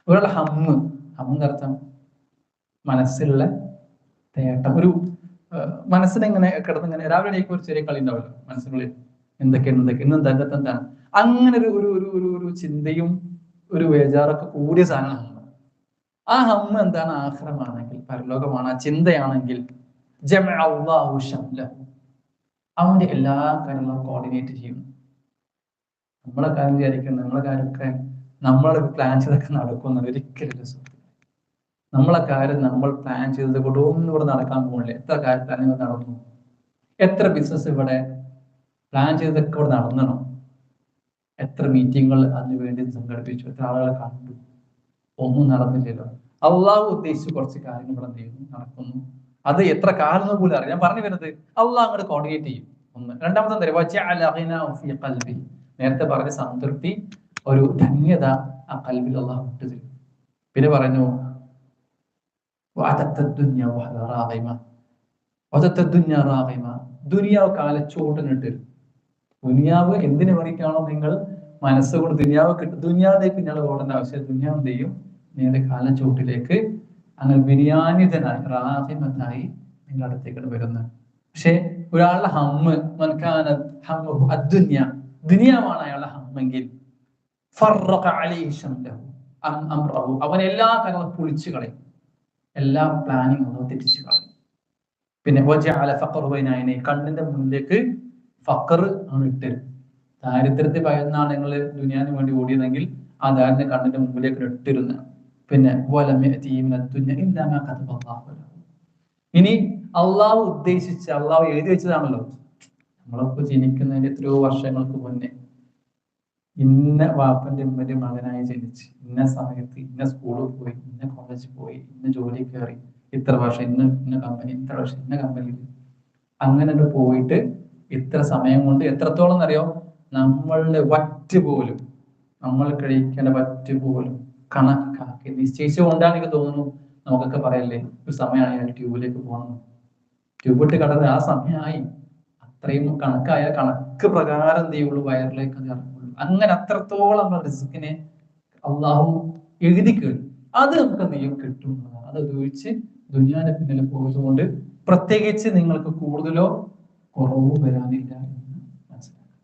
ഒരാളുടെ ഹമ്മിന്റെ അർത്ഥം മനസ്സിലുള്ള തേട്ടം. ഒരു മനസ്സിനെങ്ങനെ കിടന്നിങ്ങനെ രാവിലെ എണീക്കുമ്പോൾ ഒരു ചെറിയ കളി ഉണ്ടാവില്ല മനസ്സിനുള്ളിൽ, എന്താണ് അങ്ങനെ ഒരു ചിന്തയും ഒരു വേജാറൊക്കെ കൂടിയ സാധനമാണ് ഹമ്മ്. ആ ഹമ്മ് എന്താണ്? ആഖിറമാണെങ്കിൽ, പരലോകമാണ്. ആ ചിന്തയാണെങ്കിൽ അവന്റെ എല്ലാ കാര്യങ്ങളും കോർഡിനേറ്റ് ചെയ്യുന്നു. നമ്മളെ കാര്യം വിചാരിക്കുന്നത്, നമ്മളെ കാര്യമൊക്കെ നമ്മൾ പ്ലാൻ ചെയ്തൊക്കെ നടക്കുന്നത് ഒരിക്കലും സുഹൃത്തുക്കളെ. നമ്മളെ കാര്യം നമ്മൾ പ്ലാൻ ചെയ്തത് കൊണ്ട് ഒന്നും ഇവിടെ നടക്കാൻ പോകില്ല. എത്ര കാര്യം പ്ലാനിങ് നടന്നു, എത്ര ബിസിനസ് ഇവിടെ പ്ലാൻ ചെയ്തതൊക്കെ ഇവിടെ നടന്നണോ, എത്ര മീറ്റിങ്ങുകൾ അതിനു വേണ്ടി സംഘടിപ്പിച്ചു, എത്ര ആളുകളെ കണ്ടു, ഒന്നും നടന്നില്ലല്ലോ. അള്ളാഹു ഉദ്ദേശിച്ച് കുറച്ച് കാര്യങ്ങൾ ഇവിടെ എന്ത് ചെയ്യുന്നു? നടക്കുന്നു. അത് എത്ര കാലം പോലും അറിയാം. ഞാൻ പറഞ്ഞു വരുന്നത്, അള്ളാഹ് അങ്ങോട്ട് കോർഡിനേറ്റ് ചെയ്യും. ഒന്ന്. രണ്ടാമത്തെ, നേരത്തെ പറഞ്ഞ സംതൃപ്തി, ഒരു ധന്യത ആ കൽബിൽ അള്ളാഹ് വിട്ടുതരും. പിന്നെ പറഞ്ഞു, ദുനിയാവ് കാലച്ചോട്ടനിട്ട്. ദുനിയാവ് എന്തിനു വേണ്ടിയിട്ടാണോ നിങ്ങൾ മനസ്സുകൊണ്ട് ദുനിയാവ് കിട്ടും, ദുനിയാവിലേക്ക് നിങ്ങൾ ഓടേണ്ട ആവശ്യം. ദുനിയാവ് എന്ത് ചെയ്യും? നേരെ കാലച്ചോട്ടിലേക്ക് അങ്ങനെ ബിരിയാനിതനായി റാഹിമത്തായി നിങ്ങളുടെ അടുത്തേക്കാണ് വരുന്നത്. പക്ഷെ ഒരാളുടെ ഹമ്മ് ദുനിയാവാണ് അയാളുടെ ഹമ്മെങ്കിൽ അവൻ എല്ലാ കാര്യങ്ങളും പൊളിച്ചു കളയും, എല്ലാ പ്ലാനിങ്ങും തെറ്റിച്ചു കളയും. പിന്നെ കണ്ണിന്റെ മുന്നിലേക്ക് ഫഖർ ആണ് ഇട്ട്. ദാരിദ്ര്യത്തെ ഭയന്നാണ് നിങ്ങൾ ദുനിയാവിന് വേണ്ടി ഓടിയതെങ്കിൽ ആ ദാരിദ്ര്യം കണ്ണിന്റെ മുമ്പിലേക്ക് ഇട്ടിരുന്ന. പിന്നെ ഇനി അള്ളാഹു ഉദ്ദേശിച്ച, അള്ളാഹു എഴുതി വെച്ചതാണല്ലോ. നമ്മളിപ്പോ ജനിക്കുന്നതിന്റെ എത്രയോ വർഷങ്ങൾക്ക് മുന്നേ ഇന്ന വാപ്പന്റെ ഉമ്മന്റെ മകനായി ജനിച്ച്, ഇന്ന സമയത്ത് ഇന്ന സ്കൂളിൽ പോയി, ഇന്ന കോളേജിൽ പോയി, ഇന്ന ജോലി കയറി, ഇത്ര വർഷം ഇന്ന കമ്പനി, ഇത്ര വർഷം ഇന്ന കമ്പനിയിൽ, അങ്ങനെ പോയിട്ട് ഇത്ര സമയം കൊണ്ട് എത്രത്തോളം അറിയോ? നമ്മളുടെ വറ്റ് പോലും, നമ്മൾ കഴിക്കേണ്ട വറ്റ് പോലും കണക്കാക്കി നിശ്ചയിച്ചു കൊണ്ടാണ് എനിക്ക് തോന്നുന്നു നമുക്കൊക്കെ പറയല്ലേ, ഒരു സമയമായി ട്യൂബിലേക്ക് പോകണം, ട്യൂബ് ഇട്ട് കടന്ന് ആ സമയമായി, അത്രയും കണക്കായ കണക്ക് പ്രകാരം എന്ത് ചെയ്യുള്ളൂ? വയറിലേക്ക് അത് ഇറങ്ങുള്ളൂ. അങ്ങനെ അത്രത്തോളം നമ്മുടെ റിസ്കിനെ അള്ളാഹു എഴുതി കേട്ടു. അത് നമുക്ക് എന്ത് ചെയ്യും? കിട്ടും. അത് ഉപയോഗിച്ച് ദുനിയാവിന്റെ പിന്നിൽ പോകുന്നതുകൊണ്ട് പ്രത്യേകിച്ച് നിങ്ങൾക്ക് കൂടുതലോ കുറവോ വരാനില്ല എന്ന് മനസ്സിലാക്കാം.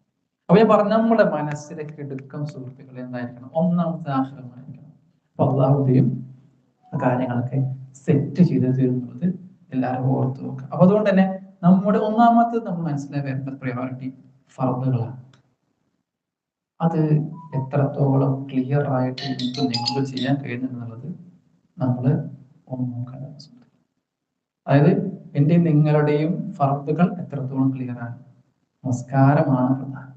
അപ്പൊ ഞാൻ പറഞ്ഞു, നമ്മുടെ മനസ്സിലേക്ക് എടുക്കും സുഹൃത്തുക്കൾ എന്തായിരിക്കണം? ഒന്നാമത്തെ ആഗ്രഹമായിരിക്കണം. അപ്പൊ അള്ളാഹുദയും കാര്യങ്ങളൊക്കെ സെറ്റ് ചെയ്ത് തീരുന്നത് എല്ലാവരും ഓർത്തു നോക്കുക. അപ്പൊ അതുകൊണ്ട് തന്നെ നമ്മുടെ ഒന്നാമത്തെ നമ്മൾ മനസ്സിലാക്കേണ്ട പ്രയോറിറ്റി ഫർദുകളാണ്. അത് എത്രത്തോളം ക്ലിയർ ആയിട്ട് എനിക്ക് നിങ്ങൾ ചെയ്യാൻ കഴിയുന്നുള്ളത് നമ്മൾ ഒന്ന് നോക്കേണ്ടത്. അതായത് എന്റെയും നിങ്ങളുടെയും ഫർദുകൾ എത്രത്തോളം ക്ലിയർ ആണ്. നമസ്കാരമാണ് പ്രധാനം.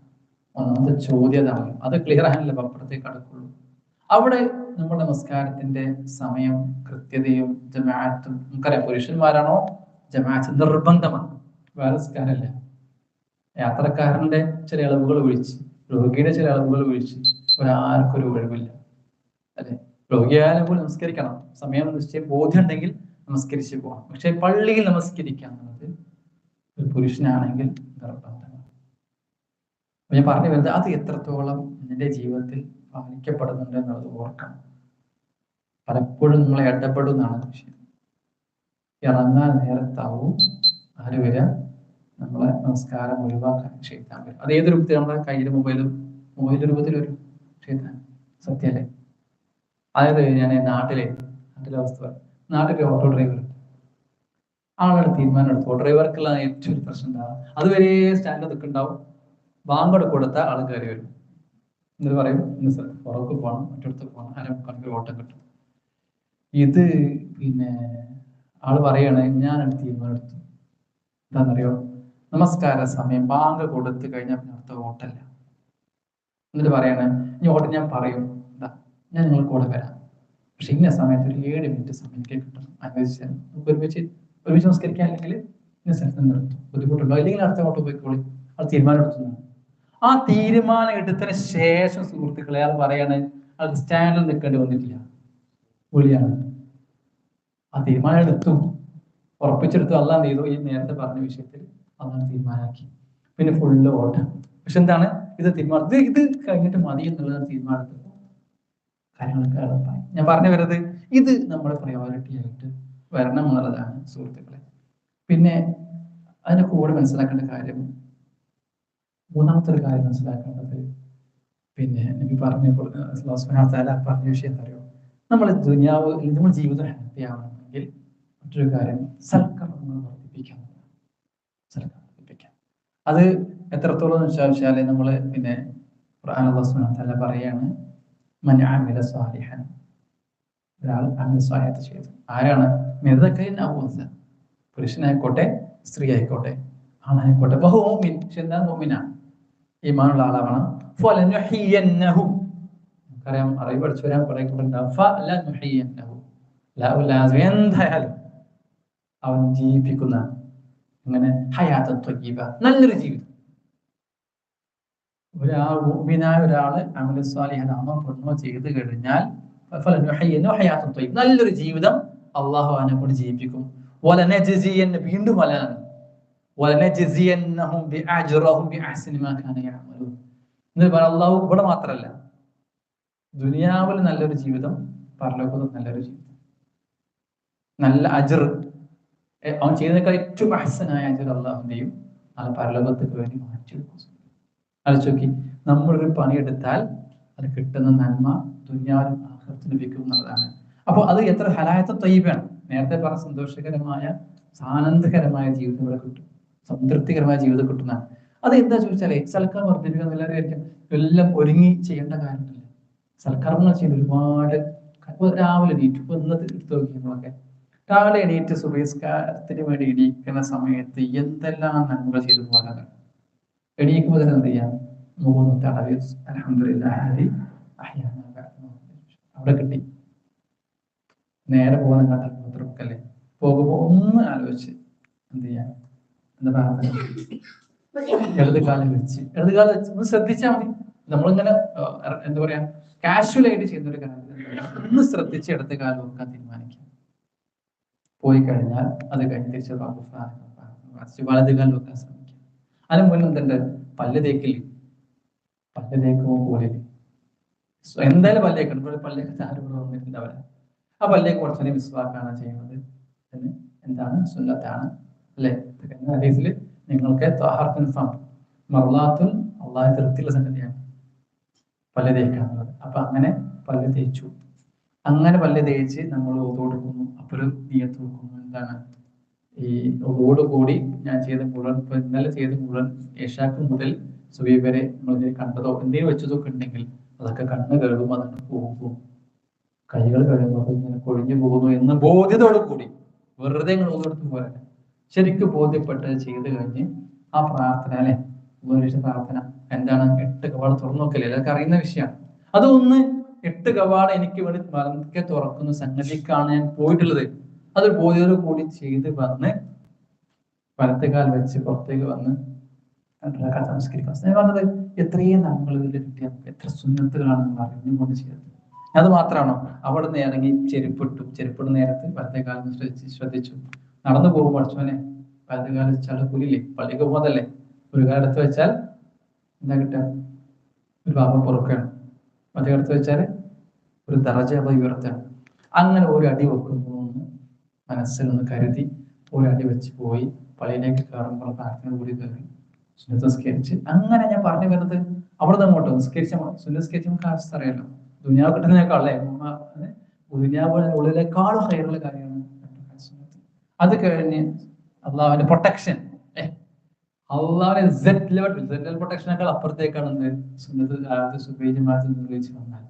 ഒന്നാമത്തെ ചോദ്യതാണ്. അത് ക്ലിയർ ആണല്ലോ അപ്പുറത്തേക്ക് കടക്കുള്ളൂ. അവിടെ നമ്മുടെ നമസ്കാരത്തിന്റെ സമയം, കൃത്യതയും ജമാഅത്തും നമുക്കറിയാം. പുരുഷന്മാരാണോ ജമാഅത്ത് നിർബന്ധമാണ്, വേറെ നിസ്കാരമല്ല. യാത്രക്കാരന്റെ ചില ഇളവുകൾ ഒഴിച്ച്, രോഗിയുടെ ചില ഇളവുകൾ ഒഴിച്ച് ഒരാൾക്കൊരു ഒഴിവില്ല, അല്ലെ? രോഗിയായാലും പോലും നമസ്കരിക്കണം, സമയം നിശ്ചയം ബോധ്യം ഉണ്ടെങ്കിൽ നമസ്കരിച്ച് പോകണം. പക്ഷെ പള്ളിയിൽ നമസ്കരിക്കുക എന്നുള്ളത് ഒരു പുരുഷനാണെങ്കിൽ നിർബന്ധമാണ്. ഞാൻ പറഞ്ഞു വരുന്നത് അത് എത്രത്തോളം നിന്റെ ജീവിതത്തിൽ പാലിക്കപ്പെടുന്നുണ്ട് എന്നുള്ളത് ഓർക്കണം. പലപ്പോഴും നമ്മളെ ഇടപെടുന്നതാണ് വിഷയം. ഇറങ്ങാൻ നേരത്താവും ആര് വരിക, നമ്മളെ നമസ്കാരം ഒഴിവാക്കാൻ ക്ഷയിക്കാൻ വരും. അത് ഏത് രൂപത്തിൽ, നമ്മുടെ കയ്യിൽ മൊബൈൽ രൂപത്തിൽ വരും ക്ഷയിക്കാൻ. സത്യല്ലേ? അതായത് ഞാൻ നാട്ടിലെ അവസ്ഥ, നാട്ടിലെ ഓട്ടോ ഡ്രൈവർ ആളുടെ തീരുമാനം എടുത്തു. ഓട്ടോ ഡ്രൈവർക്കുള്ള ഏറ്റവും ഒരു പ്രശ്നം ഉണ്ടാവും, അതുവരെ സ്റ്റാൻഡ് നിൽക്കുന്നുണ്ടാവും. ബാങ്കോട് കൊടുത്ത ആൾ കയറി വരും. എന്നിട്ട് പറയും ഇന്ന് പുറത്ത് പോകണം, മറ്റടുത്ത് പോകണം, അരമണിക്കൂർ ഓട്ടം കിട്ടും. ഇത് പിന്നെ ആള് പറയാണ് ഞാനൊരു തീരുമാനം എടുത്തു. എന്താണെന്നറിയോ? നമസ്കാര സമയം ബാങ്ക് കൊടുത്തു കഴിഞ്ഞാൽ പിന്നെ അടുത്ത ഓട്ടല്ല. എന്നിട്ട് പറയാണ് ഈ ഓട്ടം ഞാൻ പറയും, എന്താ ഞാൻ നിങ്ങൾക്ക് കൂടെ വരാം, പക്ഷെ ഇന്ന സമയത്ത് ഒരു 7 മിനിറ്റ് സമയം എനിക്ക് കിട്ടണം, അനുവദിച്ചാൽ നമുക്ക് ഒരുമിച്ച് നമസ്കരിക്കാൻ, അല്ലെങ്കിൽ ഇന്ന സ്ഥലത്ത് നിർത്തും, ബുദ്ധിമുട്ടുണ്ടോ, അല്ലെങ്കിൽ അടുത്ത ഓട്ടോ പോയിക്കോളി. അത് തീരുമാനം എടുത്തുന്നതാണ്. ആ തീരുമാനം എടുത്തതിന് ശേഷം സുഹൃത്തുക്കളെ അയാൾ പറയാണ് അത് സ്റ്റാൻഡിൽ നിൽക്കേണ്ടി വന്നിട്ടില്ല, വിളിയാണ്. ആ തീരുമാനം എടുത്തു, ഉറപ്പിച്ചെടുത്തു. അള്ളാഹ് ചെയ്തു, ഈ നേരത്തെ പറഞ്ഞ വിഷയത്തിൽ അള്ളാഹ് തീരുമാനമാക്കി. പിന്നെ ഫുള്ള് ഓട്ടം. പക്ഷെ എന്താണ് ഇത് തീരുമാനം, ഇത് കഴിഞ്ഞിട്ട് മതി എന്നുള്ള തീരുമാനത്തിൽ കാര്യങ്ങളൊക്കെ എളുപ്പമായി. ഞാൻ പറഞ്ഞു വരുന്നത് ഇത് നമ്മുടെ പ്രയോറിറ്റി ആയിട്ട് വരണം എന്നുള്ളതാണ് സുഹൃത്തുക്കളെ. പിന്നെ അതിന്റെ കൂടെ മനസ്സിലാക്കേണ്ട കാര്യം, മൂന്നാമത്തെ ഒരു കാര്യം മനസ്സിലാക്കേണ്ടത്, പിന്നെ എനിക്ക് പറഞ്ഞ പറഞ്ഞ വിഷയം എന്താ അറിയോ, നമ്മൾ ജീവിതം ഹാപ്പി ആവണമെങ്കിൽ മറ്റൊരു കാര്യം സൽക്കർമ്മങ്ങൾ വർദ്ധിപ്പിക്കാൻ. അത് എത്രത്തോളം വെച്ചാൽ നമ്മള് പിന്നെ പറയാണ് ഒരാൾ സ്വായത്ത് ചെയ്തു. ആരാണ്? പുരുഷനായിക്കോട്ടെ സ്ത്രീ ആയിക്കോട്ടെ ആണായിക്കോട്ടെ, ബഹുമോമിൻ, പക്ഷെ എന്താ മോമിനാണ്, ഈമാനുള്ള ആളാവണം. നമുക്കറിയാം, അറിവ് പഠിച്ചു വരാൻ കുറെ കൂടെ ഉണ്ടാവും. എന്തായാലും അവൻ ജീവിപ്പിക്കുന്ന അങ്ങനെ ഹയാത്ത ത്വയ്യിബ, നല്ലൊരു ജീവിതം. മുഅ്മിനായ ഒരാള് അമലു സ്വാലിഹ് ആമോ പെണ്ണോ ചെയ്തു കഴിഞ്ഞാൽ നല്ലൊരു ജീവിതം അള്ളാഹു അവനെ കൊണ്ട് ജീവിപ്പിക്കും. വീണ്ടും വലാണ് അള്ളാഹു ഇവിടെ മാത്രല്ല, ദുനിയാവിൽ നല്ലൊരു ജീവിതം, പരലോകത്തും നല്ലൊരു ജീവിതം, നല്ല അജ്ർ, അവൻ ചെയ്തതിനേക്കാൾ ഏറ്റവും അഹ്സനായ അജ്ർ അള്ളാഹുവിന്റെയും ആ പരലോകത്തേക്ക് വേണ്ടി മാറ്റി വെക്കും. ആലോചിച്ച് നോക്കി, നമ്മളൊരു പണിയെടുത്താൽ അത് കിട്ടുന്ന നന്മ ദുനിയാവിലും ആഖിറത്തിലും ലഭിക്കും എന്നുള്ളതാണ്. അപ്പോൾ അത് എത്ര ഹലായത്തെ ത്വയ്യിബാണ്. നേരത്തെ പറഞ്ഞ സന്തോഷകരമായ ആനന്ദകരമായ ജീവിതം ഇവിടെ കിട്ടും, സംതൃപ്തികരമായ ജീവിതം കിട്ടുന്നതാണ്. അത് എന്താ ചോദിച്ചാലേ, സൽക്കർമ്മം വർദ്ധിപ്പിക്കുക. എല്ലാവരും എല്ലാം ഒരുങ്ങി ചെയ്യേണ്ട കാര്യമില്ല. സൽക്കർമ്മങ്ങൾ ചെയ്യുന്ന ഒരുപാട്. രാവിലെ എണീറ്റ്, ഇപ്പൊ ഇന്നത്തെ എടുത്തു നോക്കി നമ്മളൊക്കെ, രാവിലെ എണീറ്റ് സുബഹിസ്കാരത്തിന് വേണ്ടി എണീക്കുന്ന സമയത്ത് എന്തെല്ലാം നന്മകൾ ചെയ്തു പോകാനാണ്. എണീക്കുമ്പോൾ തന്നെ എന്ത് ചെയ്യാം, അവിടെ കിട്ടി. നേരെ പോകുന്ന കണ്ടല്ലേ, പോകുമ്പോ ഒന്ന് ആലോചിച്ച് എന്ത് ചെയ്യാം, എന്താ പ്രാർത്ഥന, ഇടതുകാലം വെച്ച് ഒന്ന് ശ്രദ്ധിച്ചാൽ മതി. നമ്മളിങ്ങനെ എന്താ പറയാ, കാഷ്വൽ ആയിട്ട് ചെയ്യുന്ന ഒരു കാര്യം ഒന്ന് ശ്രദ്ധിച്ച് ഇടതുകാലം വെക്കാൻ തീരുമാനിക്കാം. പോയി കഴിഞ്ഞാൽ അത് കഴിഞ്ഞ് തിരിച്ച് വലതുകാലം വെക്കാൻ ശ്രമിക്കാം. അതിന് മുന്നേ എന്തുണ്ട്, പല്ല് തേക്കില്ലേ, പല്ല് തേക്കുമ്പോ പോലെ എന്തായാലും പല്ലേക്കണം, പല്ലേക്ക് ആരും ഇവിടെ വന്നിട്ടുണ്ടാവില്ല. ആ പല്ലേക്ക് കുറച്ചുകൂടി മിസ്വാക്കാണ് ചെയ്യുന്നത്. എന്താണ് സുന്നത്താണ് അല്ലെ? ഹദീസിൽ നിങ്ങൾക്ക് മർലാത്തുൽ അള്ളാഹു തൃപ്തിയുള്ള സംഗതിയാണ് പല്ല് തേക്കാന്നുള്ളത്. അപ്പൊ അങ്ങനെ പല്ല് തേച്ചു, അങ്ങനെ പല്ല് തേച്ച് നമ്മൾ ഓത് കൊടുക്കുന്നു. അപ്പൊ ഒരു നിയത്ത് വെക്കുന്നു, എന്താണ് ഈ ഓട് കൂടി ഞാൻ ചെയ്ത മുഴുവൻ, ഇപ്പൊ ഇന്നലെ ചെയ്ത മുഴുവൻ ഏഷാക്ക് മുതൽ സുബഹി വരെ നമ്മൾ കണ്ടതോ എന്തെങ്കിലും വെച്ചതൊക്കെ ഉണ്ടെങ്കിൽ അതൊക്കെ കണ്ണ് കഴുകും, അതൊക്കെ പോകും, കൈകൾ കഴിയുമ്പോൾ ഇങ്ങനെ കൊഴിഞ്ഞു പോകുന്നു എന്ന് ബോധ്യത്തോടു കൂടി, വെറുതെ ഓതെടുത്ത് പോലെ ശരിക്കും ബോധ്യപ്പെട്ട് ചെയ്ത് കഴിഞ്ഞ് ആ പ്രാർത്ഥന അല്ലെ, പ്രാർത്ഥന എന്താണ്, 8 കവാടം തുറന്നു നോക്കല്ലേ, എല്ലാവർക്കും അറിയുന്ന വിഷയമാണ്. അതൊന്ന് 8 കവാടം എനിക്ക് വേണ്ടി മറക്കെ തുറക്കുന്ന സംഗതിക്കാണ് ഞാൻ പോയിട്ടുള്ളത്. അത് ബോധ്യത്തോടു കൂടി ചെയ്ത് വന്ന് വലത്തേക്കാൽ വെച്ച് പുറത്തേക്ക് വന്ന് നമസ്കരിക്കാം. ഞാൻ പറഞ്ഞത് എത്രയും നന്മകൾ ഇതിൽ കിട്ടിയ എത്ര സുന്നത്തുകളാണ് നമ്മൾ അറിഞ്ഞുകൊണ്ട് ചെയ്തത്. അത് മാത്രമാണോ, അവിടെ നിന്ന് ഇറങ്ങി ചെരുപ്പിട്ട് നേരത്ത് വലത്തേക്കാലം ശ്രദ്ധിച്ചു, നടന്നു പോകുമ്പോൾ പഠിച്ചോനെ വലത്തേക്കാലം വെച്ചാൽ കുലില്ലേ, പള്ളിക്ക് പോകുന്നതല്ലേ, ഒരു കാലത്ത് വെച്ചാൽ എന്താ കിട്ടുക? ഒരു പാപം പൊറുക്കുകയാണ്. മറ്റേ അടുത്ത് വെച്ചാൽ ഒരു ദറജ അത് ഉയർത്തുകയാണ്. അങ്ങനെ ഒരു അടി വെക്കുന്നു എന്ന് മനസ്സിൽ നിന്ന് കരുതി ഒരടി വെച്ച് പോയി പള്ളിയിലേക്ക് കയറുമ്പോൾ പ്രാർത്ഥന കൂടി കയറി സുന്നസ്കരിച്ച്. അങ്ങനെ ഞാൻ പറഞ്ഞു വരുന്നത് അവിടെ അങ്ങോട്ടോ സുന്നസ്കരിച്ച് നമുക്ക് അവസ്ഥ അറിയാലോ. ദുനിയാവ് കിട്ടുന്നതിനേക്കാളേ ദുനിയാവ് ഉള്ളിലേക്കാളും ഹൈറുള്ള കാര്യമാണ്. അത് കഴിഞ്ഞ് അള്ളാഹുവിന്റെ പ്രൊട്ടക്ഷൻ, അള്ളാഹുവിന്റെ പ്രൊട്ടക്ഷനേക്കാൾ അപ്പുറത്തേക്കാണ് എന്ത് സുന്നത്ത് സുബൈ ജമാഅത്ത് നിർവഹിച്ച് വന്നാൽ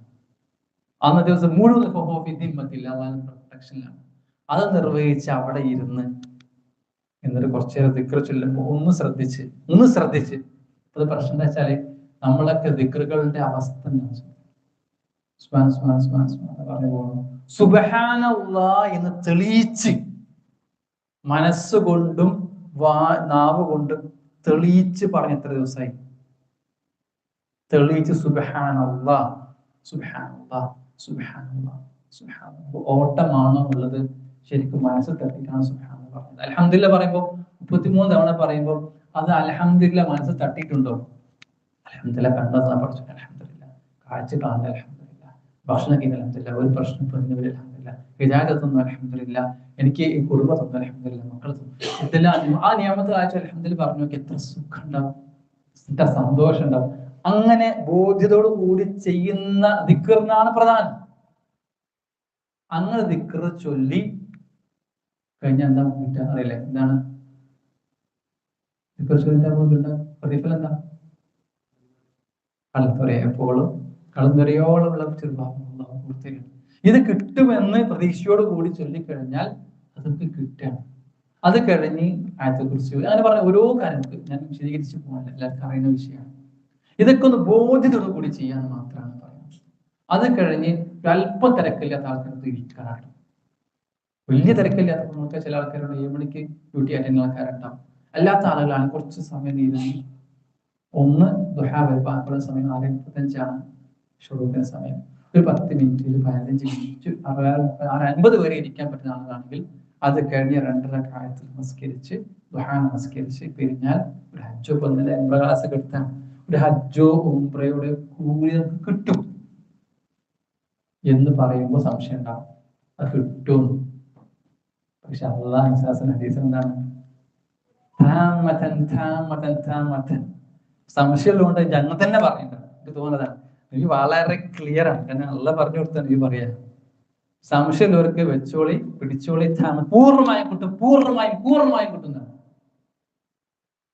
അന്ന ദിവസം മുഴുവൻ അള്ളാഹുവിന്റെ പ്രൊട്ടക്ഷനിലാണ്. അത് നിർവഹിച്ച് അവിടെ ഇരുന്ന് എന്നിട്ട് കുറച്ചു നേരം ദിക്ർ ചൊല്ലുമ്പോൾ ഒന്ന് ശ്രദ്ധിച്ച് അത് പ്രശ്നം എന്താ വെച്ചാല് നമ്മളൊക്കെ ദിക്റുകളുടെ അവസ്ഥ പറഞ്ഞു പോകണം. സുബ്ഹാനല്ലാഹ് എന്ന് തെളിയിച്ച് മനസ്സുകൊണ്ടും നാവ് കൊണ്ടും തെളിയിച്ച് പറഞ്ഞ എത്ര ദിവസമായി? തെളിയിച്ച് സുബ്ഹാനല്ലാഹ് സുബ്ഹാനല്ലാഹ് സുബ്ഹാനല്ലാഹ് സുബ്ഹാനല്ലാഹ്. ഓട്ടമാണോ ഉള്ളത്? ശരിക്കും മനസ്സ് തട്ടിയിട്ടാണ് സുബ്ഹാനല്ലാഹ് പറഞ്ഞത്. അൽഹംദുലില്ലാഹ് പറയുമ്പോൾ 33 തവണ പറയുമ്പോൾ അത് അൽഹംദുലില്ലാഹ് മനസ്സ് തട്ടിയിട്ടുണ്ടോ? അൽഹംദുലില്ലാഹ് കണ്ടതാ പഠിച്ചു, അൽഹംദുലില്ലാഹ് കാഴ്ച കാണുന്ന, അൽഹംദുലില്ലാഹ് ഭക്ഷണം കഴിക്കുന്ന, അൽഹംദുലില്ലാഹ് ഒരു പ്രശ്നം പെടുന്നവര്, അൽഹംദുലില്ലാഹ് ഹിദായത്ത് തന്നു, അൽഹംദുലില്ലാഹ് എനിക്ക് ഈ കുടുംബം തന്നു, അൽഹംദുലില്ലാഹ് മക്കൾ തന്നു, ഇതെല്ലാം ആ നിയമത്തെ കാഴ്ച അൽഹംദുലില്ലാഹ് പറഞ്ഞു നോക്കി എത്ര സുഖം ഉണ്ടാവും, എത്ര സന്തോഷം ഉണ്ടാവും. അങ്ങനെ ബോധ്യത്തോടു കൂടി ചെയ്യുന്ന ദിക്റിനാണ് പ്രധാനം. അങ്ങനെ ദിക്ർ ചൊല്ലി കഴിഞ്ഞാൽ എന്താ കിട്ടുക അറിയില്ലേ? എന്താണ് ദിക്ർ ചൊല്ലിന്റെ പ്രതിഫലം? എന്താ? കളന്തരയോളമുള്ള പൂർത്തിയാണ്. ഇത് കിട്ടുമെന്ന് പ്രതീക്ഷയോട് കൂടി ചൊല്ലിക്കഴിഞ്ഞാൽ അതൊക്കെ കിട്ടുകയാണ്. അത് കഴിഞ്ഞ് ആയത്തെക്കുറിച്ച് അങ്ങനെ പറഞ്ഞ ഓരോ കാര്യങ്ങൾക്ക് ഞാൻ വിശദീകരിച്ച് പോകാനില്ല, എല്ലാവർക്കും അറിയുന്ന വിഷയമാണ്. ഇതൊക്കെ ഒന്ന് ബോധ്യത്തോടു കൂടി ചെയ്യാന്ന് മാത്രമാണ് പറയുന്നത്. അത് കഴിഞ്ഞ് അല്പം തിരക്കില്ലാത്ത ആൾക്കാർക്ക് ഇരിക്കാനാണ്. വലിയ തിരക്കില്ലാത്ത നമുക്ക് ചില ആൾക്കാരുണ്ട് 7 മണിക്ക് ഡ്യൂട്ടി അറ്റൻഡ് ആൾക്കാരുണ്ടാവും. അല്ലാത്ത ആളുകളാണ് കുറച്ച് സമയം നീങ്ങി ഒന്ന് ദുഹാ വരുമ്പോൾ സമയം 6:35 ഷുറൂഖിന്റെ സമയം, ഒരു 10 മിനിറ്റ്, ഒരു 15 മിനിറ്റ്, 50 വരെ ഇരിക്കാൻ പറ്റുന്ന ആളുകളാണെങ്കിൽ അത് കഴിഞ്ഞ് 2 റക്അത്ത് നമസ്കരിച്ച് ദുഹാ നമസ്കരിച്ച് പിരിഞ്ഞാൽ ഒരു ഹജ്ജോ ഒന്നിലെ ക്ലാസ് എടുത്താൽ ഒരു ഹജ്ജോ ഉംറയുടെ കൂലി നമുക്ക് കിട്ടും എന്ന് പറയുമ്പോൾ സംശയം ഉണ്ടാവും, അത് കിട്ടും. പക്ഷെ അല്ലാഹു ഹദീസ് എന്താണ്? സംശയമുള്ളതുകൊണ്ട് ഞങ്ങൾ തന്നെ പറയുന്നത് എനിക്ക് തോന്നുന്നതാണ്. എനിക്ക് വളരെ ക്ലിയർ ആണ്, കാരണം അല്ലാഹു പറഞ്ഞു കൊടുത്താണ് എനിക്ക് പറയാ. സംശയമുള്ളവർക്ക് വെച്ചോളി, പിടിച്ചോളി, പൂർണ്ണമായും കിട്ടുന്നതാണ്.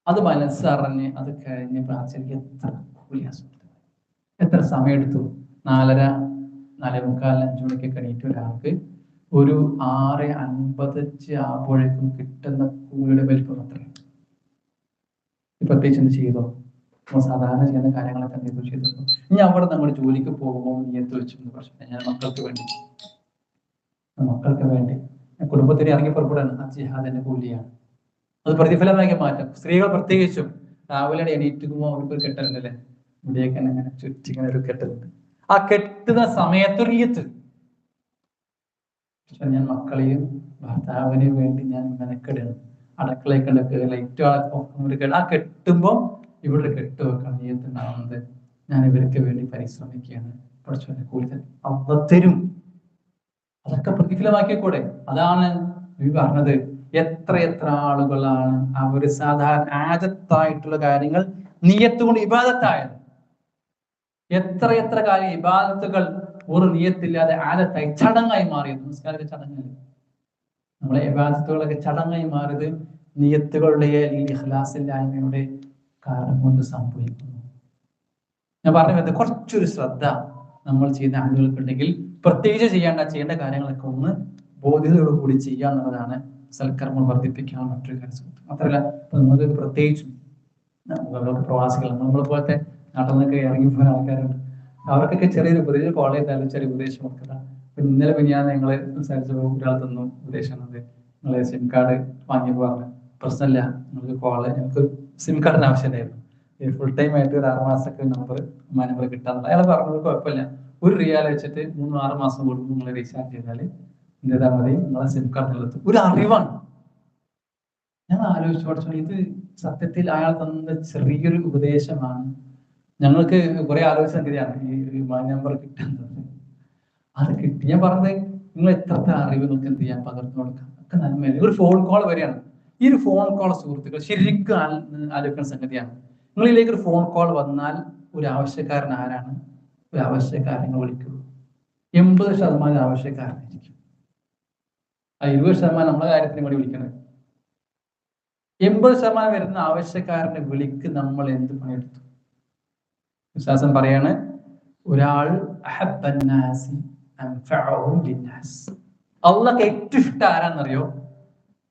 അത് മനസ്സറിഞ്ഞ് അത് കഴിഞ്ഞ് പ്രാർത്ഥിക്കുക. എത്ര സമയം എടുത്തു? 4:30, 4:45, 5 മണിക്കൊക്കെ എണീറ്റ് ഒരാൾക്ക് ഒരു 6:55 ആകുമ്പോഴേക്കും കിട്ടുന്ന കൂലിയുടെ വലിപ്പം അത്രയും. പ്രത്യേകിച്ച് എന്ത് ചെയ്തോ? നമ്മൾ സാധാരണ ചെയ്യുന്ന കാര്യങ്ങളൊക്കെ എന്തെങ്കിലും ചെയ്തിട്ടു. ഇനി അവിടെ നമ്മൾ ജോലിക്ക് പോകുമ്പോൾ നീയത്ത് വെച്ചിരുന്നു പ്രശ്നം. ഞാൻ മക്കൾക്ക് വേണ്ടി കുടുംബത്തിന് ഇറങ്ങി പുറപ്പെടാൻ ആ ജിഹാദിന്റെ കൂലിയാണ്. അത് പ്രതിഫലമാക്കി മാറ്റാം. സ്ത്രീകൾ പ്രത്യേകിച്ചും രാവിലെ എണീറ്റുമ്പോൾ അവർക്ക് ഒരു കെട്ടലുണ്ടല്ലേ, ഇവിടെയൊക്കെ അങ്ങനെ ചുറ്റിങ്ങനെ ഒരു കെട്ടലുണ്ട്. ആ കെട്ടുന്ന സമയത്ത് നീയത്ത്, ഞാൻ മക്കളെയും ഭർത്താവിനെയും വേണ്ടി ഞാൻ മെനക്കെടുകയാണ്. അടുക്കളയൊക്കെ ലൈറ്റ് ആ കെട്ടുമ്പോ ഇവിടെ കെട്ട് വെക്കണം, നീയത്തുണ്ടാവുന്നത് ഞാൻ ഇവർക്ക് വേണ്ടി പരിശ്രമിക്കുകയാണ്, പഠിച്ചവന്റെ കൂലി അവ തരും. അതൊക്കെ പ്രതിഫലമാക്കിക്കൂടെ? അതാണ് ഈ പറഞ്ഞത്. എത്ര ആളുകളാണ് അവര് സാധാരണ ആദത്തായിട്ടുള്ള കാര്യങ്ങൾ നിയത്ത് കൊണ്ട് ഇബാദത്തായത്. എത്ര കാര്യം ഇബാദത്തുകൾ ഒരു നിയത്തില്ലാതെ ആദത്തായി ചടങ്ങായി മാറിയത്. നമസ്കാരത്തെ ചടങ്ങല്ലേ, നമ്മളെ ഇബാദത്തുകളൊക്കെ ചടങ്ങായി മാറിയത് നിയത്തുകളുടെ ഇഖ്ലാസില്ലായ്മയുടെ കാരണം കൊണ്ട് സംഭവിക്കുന്നു. ഞാൻ പറഞ്ഞത് കുറച്ചൊരു ശ്രദ്ധ നമ്മൾ ചെയ്യുന്ന ആളുകൾക്കുണ്ടെങ്കിൽ പ്രത്യേകിച്ച് ചെയ്യേണ്ട കാര്യങ്ങളൊക്കെ ഒന്ന് ബോധ്യതയോട് കൂടി ചെയ്യുക എന്നുള്ളതാണ് സൽക്കർമ്മം വർദ്ധിപ്പിക്കാൻ മറ്റൊരു കാര്യം. മാത്രമല്ല നമുക്ക് പ്രത്യേകിച്ചും പ്രവാസികൾ നമ്മളെ പോലത്തെ നാട്ടിൽ നിന്നൊക്കെ ഇറങ്ങിപ്പോയ ആൾക്കാരുണ്ട്. അവർക്കൊക്കെ ചെറിയൊരു ഉപദേശം, കോളേജ് ആയാലും ചെറിയ ഉപദേശം കൊടുക്കുക. ഇന്നലെ ഞാൻ ഞങ്ങളെ സംസാരിച്ചപ്പോൾ ഒരാൾ തന്നു ഉപദേശം, നിങ്ങളെ സിം കാർഡ് വാങ്ങിയപ്പോൾ പറഞ്ഞു പ്രശ്നമില്ല, ഞങ്ങൾക്ക് സിം കാർഡിന് ആവശ്യമില്ലായിരുന്നു, ഫുൾ ടൈം ആയിട്ട് ഒരു 6 മാസമൊക്കെ നമ്പർ കിട്ടാന്നുള്ള അയാൾ പറഞ്ഞത് കുഴപ്പമില്ല, 1 റിയാൽ വെച്ചിട്ട് 3-6 മാസം കൂടുമ്പോൾ നിങ്ങൾ റീചാർജ് ചെയ്താൽ എന്താ മതി, നിങ്ങളെ സിം കാർഡിലെത്തും. ഒരു അറിവാണ്. ഞാൻ ആലോചിച്ചു പഠിച്ചു, ഇത് സത്യത്തിൽ അയാൾ തന്ന ചെറിയൊരു ഉപദേശമാണ് ഞങ്ങൾക്ക് കുറെ ആലോചന സംഗതിയാണ് ഈ നമ്പർ കിട്ടുന്നത്. അത് കിട്ടി, ഞാൻ പറഞ്ഞത് നിങ്ങൾ എത്രത്തെ അറിവ് നിങ്ങൾക്ക് എന്ത് ചെയ്യാൻ പകർന്നു കൊടുക്കാം ഒക്കെ നന്മ. ഒരു ഫോൺ കോൾ വരെയാണ്. ഈ ഒരു ഫോൺ കോൾ സുഹൃത്തുക്കൾ ശരിക്കും ആലോചിക്കുന്ന സംഗതിയാണ്. നിങ്ങളിലേക്ക് ഒരു ഫോൺ കോൾ വന്നാൽ ഒരു ആവശ്യക്കാരൻ ആരാണ്? ഒരു ആവശ്യക്കാരനെ വിളിക്കുള്ളൂ. 80% ആവശ്യക്കാരനായിരിക്കും. ആ 20% നമ്മളെ കാര്യത്തിന് വേണ്ടി വിളിക്കണത്. 80% വരുന്ന ആവശ്യക്കാരനെ വിളിക്ക് നമ്മൾ എന്ത് പണിയെടുത്തു? വിശ്വാസം പറയാണ്, ഒരാൾ അള്ളാഹ് ഏറ്റവും ഇഷ്ടം ആരാന്നറിയോ?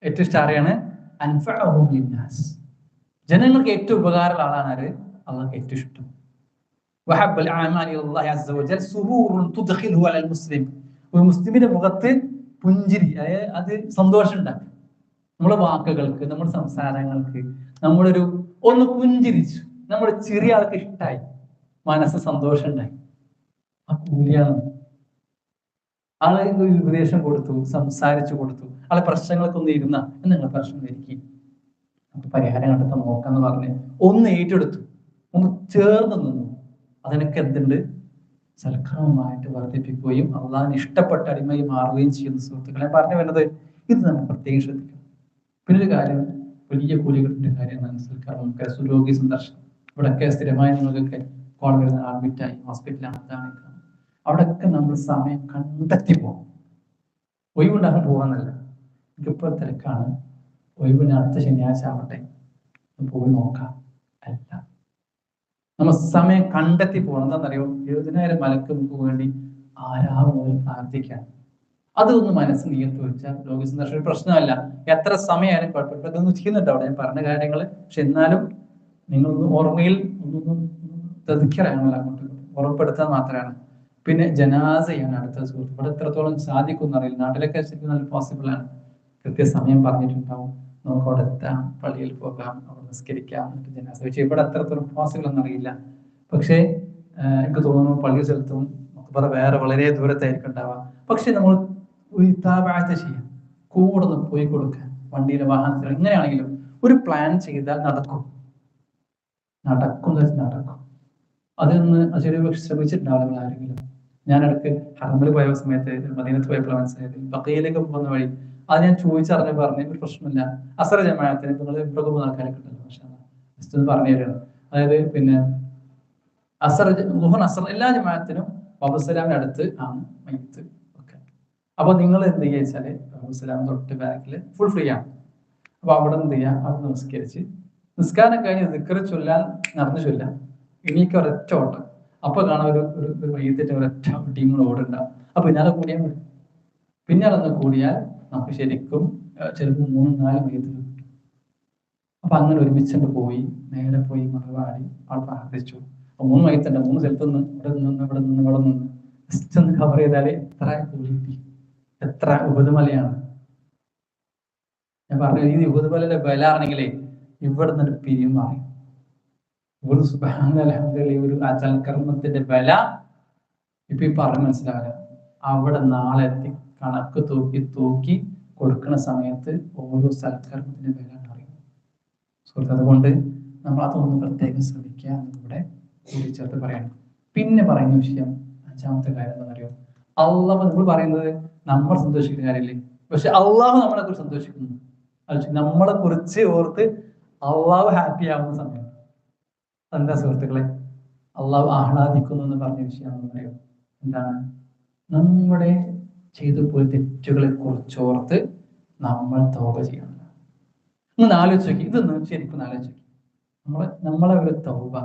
ഏറ്റവും ഇഷ്ടം ആരെയാണ്? അൻഫഉഹും ലിന്നാസ്. ജനങ്ങൾക്ക് ഏറ്റവും ഉപകാരമുള്ള ആളാണ് ആര്? അള്ളാഹ്ക്ക് ഏറ്റവും ഇഷ്ടം. വഹബ്ബുൽ അഅമാലി ഇലല്ലാഹി അസ്സ വജൽ സുറൂറുൻ തുദ്ഖിലുഹു അലൽ മുസ്ലിം. ഒരു മുസ്ലിമിന്റെ മുഖത്ത് പുഞ്ചിരി, അത് സന്തോഷം ഉണ്ടാക്കും. നമ്മുടെ വാക്കുകൾക്ക്, നമ്മുടെ സംസാരങ്ങൾക്ക് നമ്മളൊരു ഒന്ന് പുഞ്ചിരിച്ചു, നമ്മുടെ ചെറിയ ആൾക്ക് ഇഷ്ടമായി, മനസ്സ് സന്തോഷം ഉണ്ടായി, ആ കൂലിയാണ്. ആളെ ഉപദേശം കൊടുത്തു, സംസാരിച്ചു കൊടുത്തു, ആളെ പ്രശ്നങ്ങളൊക്കെ ഒന്ന് ഇരുന്ന നിങ്ങൾ പ്രശ്നം ഇരിക്കും, നമുക്ക് പരിഹാരം കണ്ടെത്താൻ നോക്കാന്ന് പറഞ്ഞ് ഒന്ന് ഏറ്റെടുത്തു, ഒന്ന് ചേർന്ന് നിന്നു. അതിനൊക്കെ എന്തുണ്ട്? സൽക്രമമായിട്ട് വർദ്ധിപ്പിക്കുകയും അള്ളാഹിന് ഇഷ്ടപ്പെട്ട അടിമയായി മാറുകയും ചെയ്യുന്ന സുഹൃത്തുക്കളെ പറഞ്ഞു വരുന്നത്. ഇത് നമ്മൾ പ്രത്യേകം ശ്രദ്ധിക്കണം. പിന്നെ ഒരു കാര്യം, വലിയ കൂലികളുടെ കാര്യമാണ് സൽക്കർമ്മം. രോഗി സന്ദർശനം, ഇവിടെയൊക്കെ സ്ഥിരമായി നിങ്ങൾക്കൊക്കെ കോൾ വരുന്ന, അഡ്മിറ്റായി ഹോസ്പിറ്റലാണ്, അതാണ്. അവിടെയൊക്കെ നമ്മൾ സമയം കണ്ടെത്തി പോകും. ഒഴിവുണ്ടാകാൻ പോകാന്നല്ല, എനിക്കിപ്പോൾ തിരക്കാണ്, ഒഴിവിന് അടുത്ത ശനിയാഴ്ച ആവട്ടെ പോയി നോക്കാം അല്ല, നമ്മൾ സമയം കണ്ടെത്തി പോകണം. എന്താണെന്നറിയോ? 70,000 മലക്ക് നമുക്ക് വേണ്ടി ആരാവുന്നത് പ്രാർത്ഥിക്കാൻ. അതൊന്ന് മനസ്സ് നീർത്ത് വെച്ചാൽ രോഗി സന്ദർശനം ഒരു പ്രശ്നമല്ല. എത്ര സമയമായാലും കുഴപ്പമില്ല. ഇതൊന്നും ചെയ്യുന്നുണ്ട് അവിടെ ഞാൻ പറഞ്ഞ കാര്യങ്ങൾ. പക്ഷെ എന്നാലും നിങ്ങളൊന്ന് ഓർമ്മയിൽ ഒന്നൊന്നും തെതുക്കറാണല്ലോ, അങ്ങോട്ട് ഉറപ്പെടുത്താൻ മാത്രമാണ്. പിന്നെ ജനാസയാണ് അടുത്ത സുഹൃത്ത്. ഇവിടെ എത്രത്തോളം സാധിക്കും എന്നറിയില്ല. നാട്ടിലൊക്കെ ശരിക്കും നല്ല പോസിബിൾ ആണ്. കൃത്യസമയം പറഞ്ഞിട്ടുണ്ടാവും, നമുക്ക് അവിടെ എത്താം, പള്ളിയിൽ പോകാം, അവിടെ നിസ്കരിക്കാം, ജനാസ വെച്ച്. ഇവിടെ എത്രത്തോളം പോസിബിൾ എന്നറിയില്ല. പക്ഷേ എനിക്ക് തോന്നുന്നു പള്ളി സ്ഥലത്തും വേറെ വളരെ ദൂരത്തായിരിക്കും ഉണ്ടാവാം. പക്ഷെ നമ്മൾ താഴ്ച ചെയ്യാം, കൂടെ ഒന്ന് പോയി കൊടുക്കാൻ, വണ്ടിയിലെ വാഹനത്തിൽ എങ്ങനെയാണെങ്കിലും ഒരു പ്ലാൻ ചെയ്താൽ നടക്കും. അതൊന്ന് ശ്രമിച്ചിട്ടുണ്ടാവില്ല ആരെങ്കിലും. ഞാൻ ഇടയ്ക്ക് ഹറമിൽ പോയ സമയത്ത്, മദീനത്ത് പോയപ്പോൾ മനസ്സിലായത്, ബഖീലേക്ക് പോകുന്ന വഴി അത് ഞാൻ ചോദിച്ചറിഞ്ഞ് പറഞ്ഞ ഒരു പ്രശ്നമില്ല. അസറ ജമാഅത്തിന് നിങ്ങൾ ഇവിടെ പോകുന്ന ആൾക്കാരൊക്കെ ഉണ്ടല്ലോ, പക്ഷേ ജസ്റ്റ് ഒന്ന് പറഞ്ഞു തരണം. അതായത് പിന്നെ അസർ എല്ലാ ജമാഅത്തിനും അബുസലാമിന്റെ അടുത്ത് ആണ് മയ്യിത്ത്. ഓക്കെ, അപ്പൊ നിങ്ങൾ എന്ത് ചെയ്യുക വെച്ചാല് അബുസലാം തൊട്ട് ബാക്കിൽ ഫുൾ ഫ്രീ ആണ്. അപ്പൊ അവിടെ എന്ത് ചെയ്യാം, അവിടെ നമസ്കരിച്ച് നിസ്കാരം കഴിഞ്ഞ് ദിക്ർ ചൊല്ലാൻ നടന്നു ചൊല്ലാം. എനിക്ക് ഒരൊറ്റ ഓട്ടം. അപ്പൊ കാണാൻ ഒരു മയ്യത്തിന്റെ ഒരൊറ്റ ടീമിൽ ഓടുണ്ടാവും. അപ്പൊ പിന്നാലെ കൂടിയാൽ മതി. പിന്നാലെ ഒന്ന് കൂടിയാൽ നമുക്ക് ശരിക്കും ചിലപ്പോൾ 3-4 മയ്യത്ത് കിട്ടും. അപ്പൊ അങ്ങനെ ഒരുമിച്ചുകൊണ്ട് പോയി നേരെ പോയി മറുപാടി ആൾ പ്രാർത്ഥിച്ചു. അപ്പൊ 3 മയ്യത്തുണ്ട്, 3 സ്ഥലത്ത് നിന്ന്, ഇവിടെ നിന്ന് ജസ്റ്റ് ഒന്ന് കവർ ചെയ്താല് എത്ര ക്വാളിറ്റി, എത്ര ഉപതുമലയാണ്. ഞാൻ പറഞ്ഞു, ഈ ഉപതുമലയുടെ ബല ആണെങ്കിലേ ഇവിടെ നിന്നൊരു പിരിയും മാറി. ഒരു സുബ്ഹാനല്ലാഹ്, ഒരു സൽക്കർമ്മത്തിന്റെ ബല ഇപ്പൊ ഈ പറഞ്ഞ് മനസ്സിലാവില്ല. അവിടെ നാളെ എത്തി കണക്ക് തൂക്കി കൊടുക്കുന്ന സമയത്ത് ഓരോ സൽക്കർമ്മത്തിന്റെ ബല അറിയും സുഹൃത്ത്. അതുകൊണ്ട് നമ്മൾ അതൊന്ന് പ്രത്യേകം ശ്രമിക്കുക എന്നിവിടെ കൂടിച്ചേർത്ത് പറയണം. പിന്നെ പറയുന്ന വിഷയം, 5ാമത്തെ കാര്യം എന്താണെന്നറിയോ? അള്ളാഹ്, നമ്മൾ പറയുന്നത് നമ്മൾ സന്തോഷിക്കുന്ന കാര്യമില്ലേ, പക്ഷെ അള്ളാഹു നമ്മളെ കുറിച്ച് സന്തോഷിക്കുന്നു. നമ്മളെ കുറിച്ച് ഓർത്ത് അള്ളാഹു ഹാപ്പി ആവുന്ന സമയം എന്താ സുഹൃത്തുക്കളെ? അള്ളാഹു ആഹ്ലാദിക്കുന്നു എന്ന് പറഞ്ഞ വിഷയമാണെന്ന് പറയും. എന്താണ്? നമ്മുടെ ചെയ്തു പോയ തെറ്റുകളെ കുറിച്ചോർത്ത് നമ്മൾ തൗബ ചെയ്യണം. ഒന്ന് ആലോചിച്ച് നോക്കി, ഇതൊന്ന് ശരിക്കും ആലോചിച്ച് നോക്കി. നമ്മളൊരു തൗബ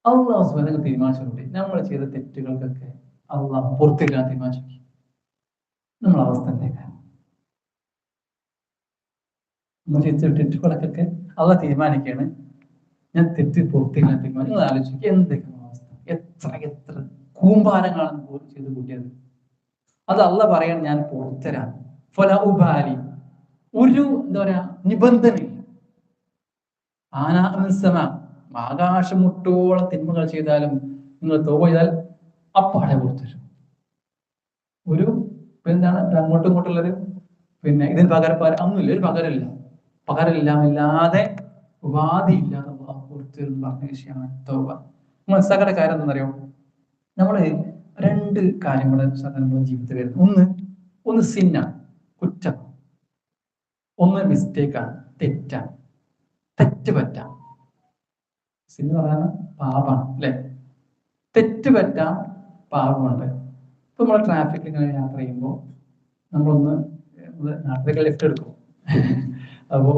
അള്ളാഹു സുബ്ഹാനഹു തീരുമാനിച്ചിട്ടുണ്ട്. നമ്മൾ ചെയ്ത തെറ്റുകൾക്കൊക്കെ അള്ളാഹു പുറത്തേക്കാൻ തീരുമാനിച്ചു. നമ്മളെ അവസ്ഥ എന്തേക്കാണ്? നമ്മൾ ചെയ്ത തെറ്റുകളൊക്കെ അള്ളാഹ് തീരുമാനിക്കുകയാണ്, ഞാൻ തെറ്റ് പുറത്തേക്കാൻ തീരുമാനിച്ചു. നിങ്ങൾ ആലോചിക്കുക എന്തൊക്കെയാണ് അവസ്ഥ? എത്ര കൂമ്പാരങ്ങളാണ് ചെയ്ത് കൂട്ടിയത്. അത് അള്ളാഹ് പറയാണ്, ഞാൻ പുറത്തരാണ്. ഫല ഉബാലി, ഒരു എന്താ പറയാ നിബന്ധനയില്ല. ആകാശം മുട്ടോളം തിന്മകൾ ചെയ്താലും നിങ്ങൾ തൗബ ചെയ്താൽ അപ്പാടെ പുറത്തരും. ഒരു എന്താണ് അങ്ങോട്ടും ഇങ്ങോട്ടുള്ളൊരു ഇതിന് പകരപ്പാര ഒന്നുമില്ല, ഒരു പകരമില്ലാതെ ഉപാധിയില്ലാതെ അള്ളാഹു പുറത്തു എന്ന് പറഞ്ഞ വിഷയമാണ് തൗബ. മനസ്സിലാക്കേണ്ട കാര്യം എന്താണെന്നറിയോ? നമ്മള് രണ്ട് കാര്യങ്ങൾ നമ്മുടെ ജീവിതത്തിൽ വരുന്നു. ഒന്ന് സിന്നാണ്, കുറ്റം. ഒന്ന് മിസ്റ്റേക്കാണ്, തെറ്റാണ്, തെറ്റ് പറ്റാം. സിന്ന് പറയുന്നത് പാപമാണ് അല്ലെ? തെറ്റ് പറ്റാം, പാപമുണ്ട്. ഇപ്പൊ നമ്മളെ ട്രാഫിക്കിൽ ഇങ്ങനെ യാത്ര ചെയ്യുമ്പോൾ നമ്മളൊന്ന് നാട്ടിലേക്ക് ലെഫ്റ്റ് എടുക്കും. അപ്പോ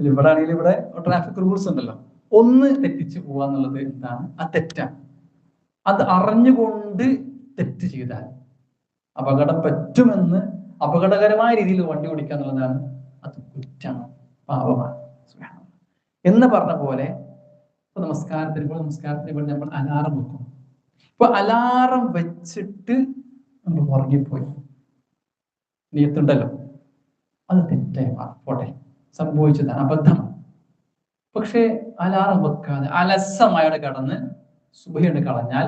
ഇവിടെ ആണെങ്കിൽ ഇവിടെ ട്രാഫിക് റൂൾസ് ഉണ്ടല്ലോ. ഒന്ന് തെറ്റിച്ച് പോവാന്നുള്ളത് എന്താണ്? ആ തെറ്റാണ്. അത് അറിഞ്ഞുകൊണ്ട് തെറ്റ് ചെയ്താൽ അപകടം പറ്റുമെന്ന് അപകടകരമായ രീതിയിൽ വണ്ടി ഓടിക്കുക എന്നുള്ളതാണ്, അത് കുറ്റമാണ്, പാപമാണ്. എന്ന് പറഞ്ഞ പോലെ ഇപ്പൊ നമസ്കാരത്തിന് നമ്മൾ അലാറം വെക്കും. ഇപ്പൊ അലാറം വെച്ചിട്ട് നമ്മൾ ഉറങ്ങിപ്പോയി, നീയത്തുണ്ടല്ലോ, അത് തെറ്റായി പോട്ടെ, സംഭവിച്ചതാണ്, അബദ്ധമാണ്. പക്ഷെ അലാറം വെക്കാതെ അലസമായോടെ കടന്ന് സുബഹിയോടെ കളഞ്ഞാൽ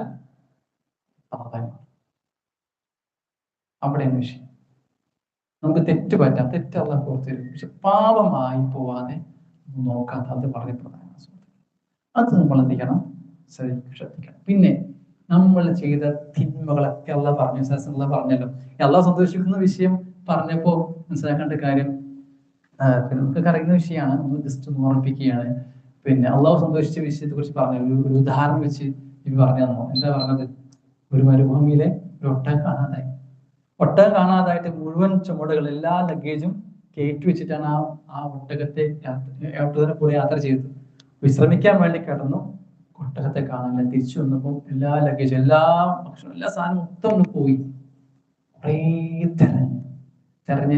അവിടെയാണ് വിഷയം. നമുക്ക് തെറ്റ് പറ്റാം, തെറ്റല്ല പുറത്തു വരും. പക്ഷെ പാപമായി പോവാതെ നോക്കാത്ത അത് വളരെ പ്രധാനമാണ്. അത് നമ്മൾ എന്ത് ചെയ്യണം? ശ്രദ്ധിക്കണം. പിന്നെ നമ്മൾ ചെയ്ത തിന്മകളൊക്കെ അള്ളാഹ് പറഞ്ഞല്ലോ. അള്ളാഹ് സന്തോഷിക്കുന്ന വിഷയം പറഞ്ഞപ്പോ മനസ്സിലാക്കേണ്ട കാര്യം നമുക്ക് അറിയുന്ന വിഷയമാണ്. നമ്മൾ ജസ്റ്റ് ഓർമ്മിപ്പിക്കുകയാണ്. പിന്നെ അള്ളാഹു സന്തോഷിച്ച വിഷയത്തെ കുറിച്ച് പറഞ്ഞു. ഒരു ഉദാഹരണം വെച്ച് ഇവ പറഞ്ഞു തന്നോ. എന്താ പറഞ്ഞത്? ഒരു മരുഭൂമിയിലെ ഒരു ഒട്ടകം കാണാതായി. ഒട്ടകം കാണാതായിട്ട് മുഴുവൻ ചുമടുകൾ, എല്ലാ ലഗേജും കയറ്റി വെച്ചിട്ടാണ് ആ ഒട്ടകത്തെ കൂടെ യാത്ര ചെയ്തത്. വിശ്രമിക്കാൻ വേണ്ടി കിടന്നു. ഒട്ടകത്തെ കാണാനില്ല. തിരിച്ചു വന്നപ്പോൾ എല്ലാ ലഗേജും, എല്ലാ ഭക്ഷണം, എല്ലാ സാധനവും മൊത്തം ഒന്ന് പോയി. കുറേ തെരഞ്ഞ്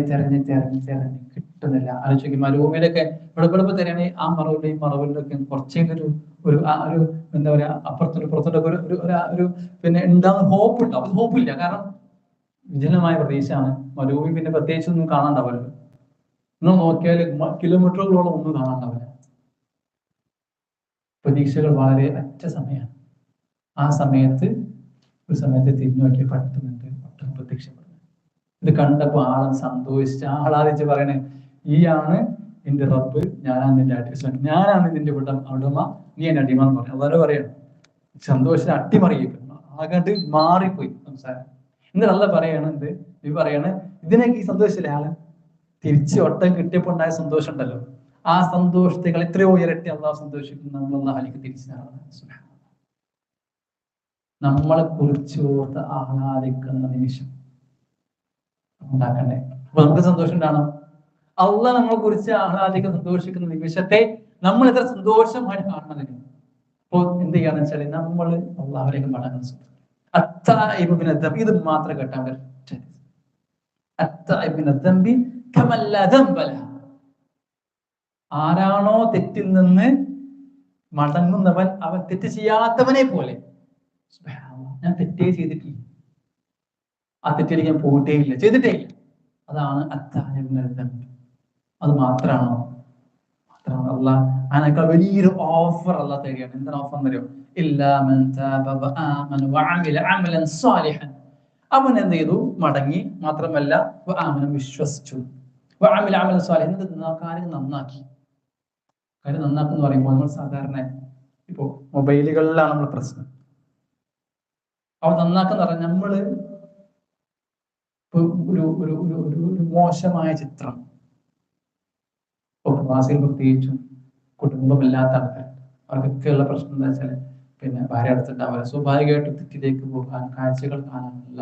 കിട്ടുന്നില്ല. ആലോചിക്കും, മരുഭൂമിയിലൊക്കെ വെളുപ്പെടുപ്പ് തരാണ്. ആ മറവിന്റെയും മറവിലൊക്കെ കുറച്ചേക്കൊരു എന്താ പറയാ, പുറത്തോട്ടൊക്കെ ഒരു പിന്നെ ഉണ്ടാകുന്ന ഹോപ്പ് ഉണ്ടാവും. അത് ഹോപ്പില്ല. കാരണം വിജനമായ പ്രദേശമാണ്. മരുഭൂമി പിന്നെ പ്രത്യേകിച്ച് ഒന്നും കാണാണ്ടാവില്ല. ഇന്ന് നോക്കിയാൽ കിലോമീറ്ററുകളോളം ഒന്നും കാണാണ്ടാവില്ല. പ്രതീക്ഷകൾ വളരെ അറ്റ സമയമാണ്. ആ സമയത്ത് തിരിഞ്ഞു നോക്കിയ പറ്റുന്നുണ്ട്, ഒട്ടകം പ്രത്യക്ഷപ്പെടുന്നത്. ഇത് കണ്ടപ്പോ ആളെ സന്തോഷിച്ച് ആഹ്ലാദിച്ച് പറയണേ, ഈയാണ് എന്റെ റബ്ബ്, ഞാനാണ് നിന്റെ അടിമ, ഞാനാണ് നിന്റെ ഉടമ, നീ എന്റെ അടിമ എന്ന് പറഞ്ഞു. അതാരെ പറയണം, സന്തോഷത്തിന് അട്ടിമറിയിക്കുന്നു. ആകട്ട് മാറിപ്പോയി സംസാരം. എന്നിട്ട് അല്ല പറയണത്, നീ പറയാണ് ഇതിനൊക്കെ ഈ സന്തോഷിച്ചില്ലേ ആള്? തിരിച്ച് ഒട്ടം കിട്ടിയപ്പോ ഉണ്ടായ സന്തോഷം ഉണ്ടല്ലോ, ആ സന്തോഷത്തേക്കാൾ എത്രയോ ഇരട്ടി അള്ളാഹ് സന്തോഷിക്കുന്നു നമ്മൾ അള്ളാഹിലേക്ക് തിരിച്ചു. നമ്മളെ കുറിച്ച് ഓർത്ത് ആഹ്ലാദിക്കുന്ന നിമിഷം ഉണ്ടാക്കണ്ടേ? അപ്പൊ നമുക്ക് സന്തോഷം ഉണ്ടാകണം. അള്ളാഹ് നമ്മളെ കുറിച്ച് ആഹ്ലാദിക്കുന്ന സന്തോഷിക്കുന്ന നിമിഷത്തെ നമ്മൾ എത്ര സന്തോഷമായിട്ട് കാണുന്നതിന്. അപ്പൊ എന്ത് ചെയ്യാന്ന് വെച്ചാല് നമ്മൾ അള്ളാഹുലേക്ക് മടങ്ങുന്ന ഇത് മാത്രം കേട്ടാൽ ആരാണോ തെറ്റിൽ നിന്ന് മടങ്ങുന്നവൻ, അവൻ തെറ്റ് ചെയ്യാത്തവനെ പോലെ. ഞാൻ തെറ്റേ ചെയ്തിട്ടില്ല, ആ തെറ്റിലേക്ക് ഞാൻ പോയിട്ടേ ഇല്ല, ചെയ്തിട്ടേ ഇല്ല. അതാണ് അത് മാത്രമാണോ? അള്ളാഹ് അതിനേക്കാൾ വലിയൊരു ഓഫർ അള്ളാഹ് തരികയാണ്. എന്താണ് ഓഫർ എന്നറിയോ? അവൻ എന്ത് ചെയ്തു? മടങ്ങി. മാത്രമല്ല വിശ്വസിച്ചു. കാര്യം നന്നാക്കി. കാര്യം നന്നാക്കുന്ന പറയുമ്പോൾ നമ്മൾ സാധാരണ ഇപ്പോ മൊബൈലുകളിലാണ് നമ്മൾ പ്രശ്നം. അവൻ നന്നാക്കുന്ന പറഞ്ഞാൽ നമ്മള് ഒരു മോശമായ ചിത്രം, പ്രവാസികൾ പ്രത്യേകിച്ചും കുടുംബമില്ലാത്ത ആൾക്കാർ, അവർക്കൊക്കെയുള്ള പ്രശ്നം എന്താ വെച്ചാൽ പിന്നെ ഭാര്യ അടുത്തുണ്ടാവില്ല. സ്വാഭാവികമായിട്ടും തെറ്റിലേക്ക് പോകാൻ, കാഴ്ചകൾ കാണാനുള്ള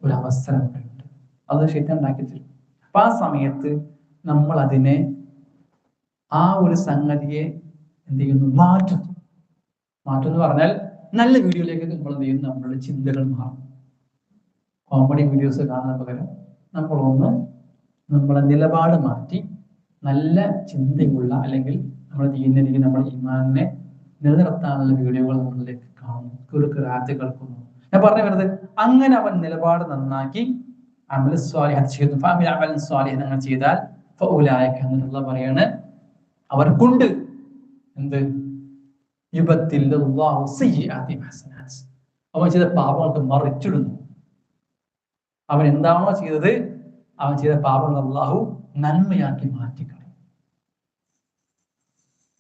ഒരു അവസരം ഉണ്ട്. അത് ശരിക്കും ഉണ്ടാക്കി തരും. അപ്പൊ ആ സമയത്ത് നമ്മൾ അതിനെ, ആ ഒരു സംഗതിയെ എന്ത് ചെയ്യുന്നു? മാറ്റും എന്ന് പറഞ്ഞാൽ നല്ല വീഡിയോയിലേക്ക് നമ്മൾ എന്ത് ചെയ്യുന്നു? നമ്മളുടെ ചിന്തകൾ മാറും. കോമഡി വീഡിയോസ് കാണുന്ന പകരം നമ്മളൊന്ന് നമ്മളെ നിലപാട് മാറ്റി നല്ല ചിന്തയുള്ള, അല്ലെങ്കിൽ നമ്മൾ ചെയ്യുന്ന നമ്മുടെ ഈമാനിനെ നിലനിർത്താനുള്ള വീഡിയോകൾ നമ്മളിലേക്ക് കാണുന്നു, കേൾക്കുന്നു. ഞാൻ പറഞ്ഞു വരുന്നത്, അങ്ങനെ അവൻ നിലപാട് നന്നാക്കി അമൽ സ്വാലിഹത്ത് ചെയ്തു. അങ്ങനെ ചെയ്താൽ എന്നുള്ള പറയാണ്, അവർക്കുണ്ട് എന്ത്? അവൻ ചെയ്ത പാപങ്ങൾക്ക് മറിച്ചിടുന്നു. അവൻ എന്താണോ ചെയ്തത്, അവൻ ചെയ്ത പാപങ്ങൾ അല്ലാഹു നന്മയാക്കി മാറ്റിക്കളയും.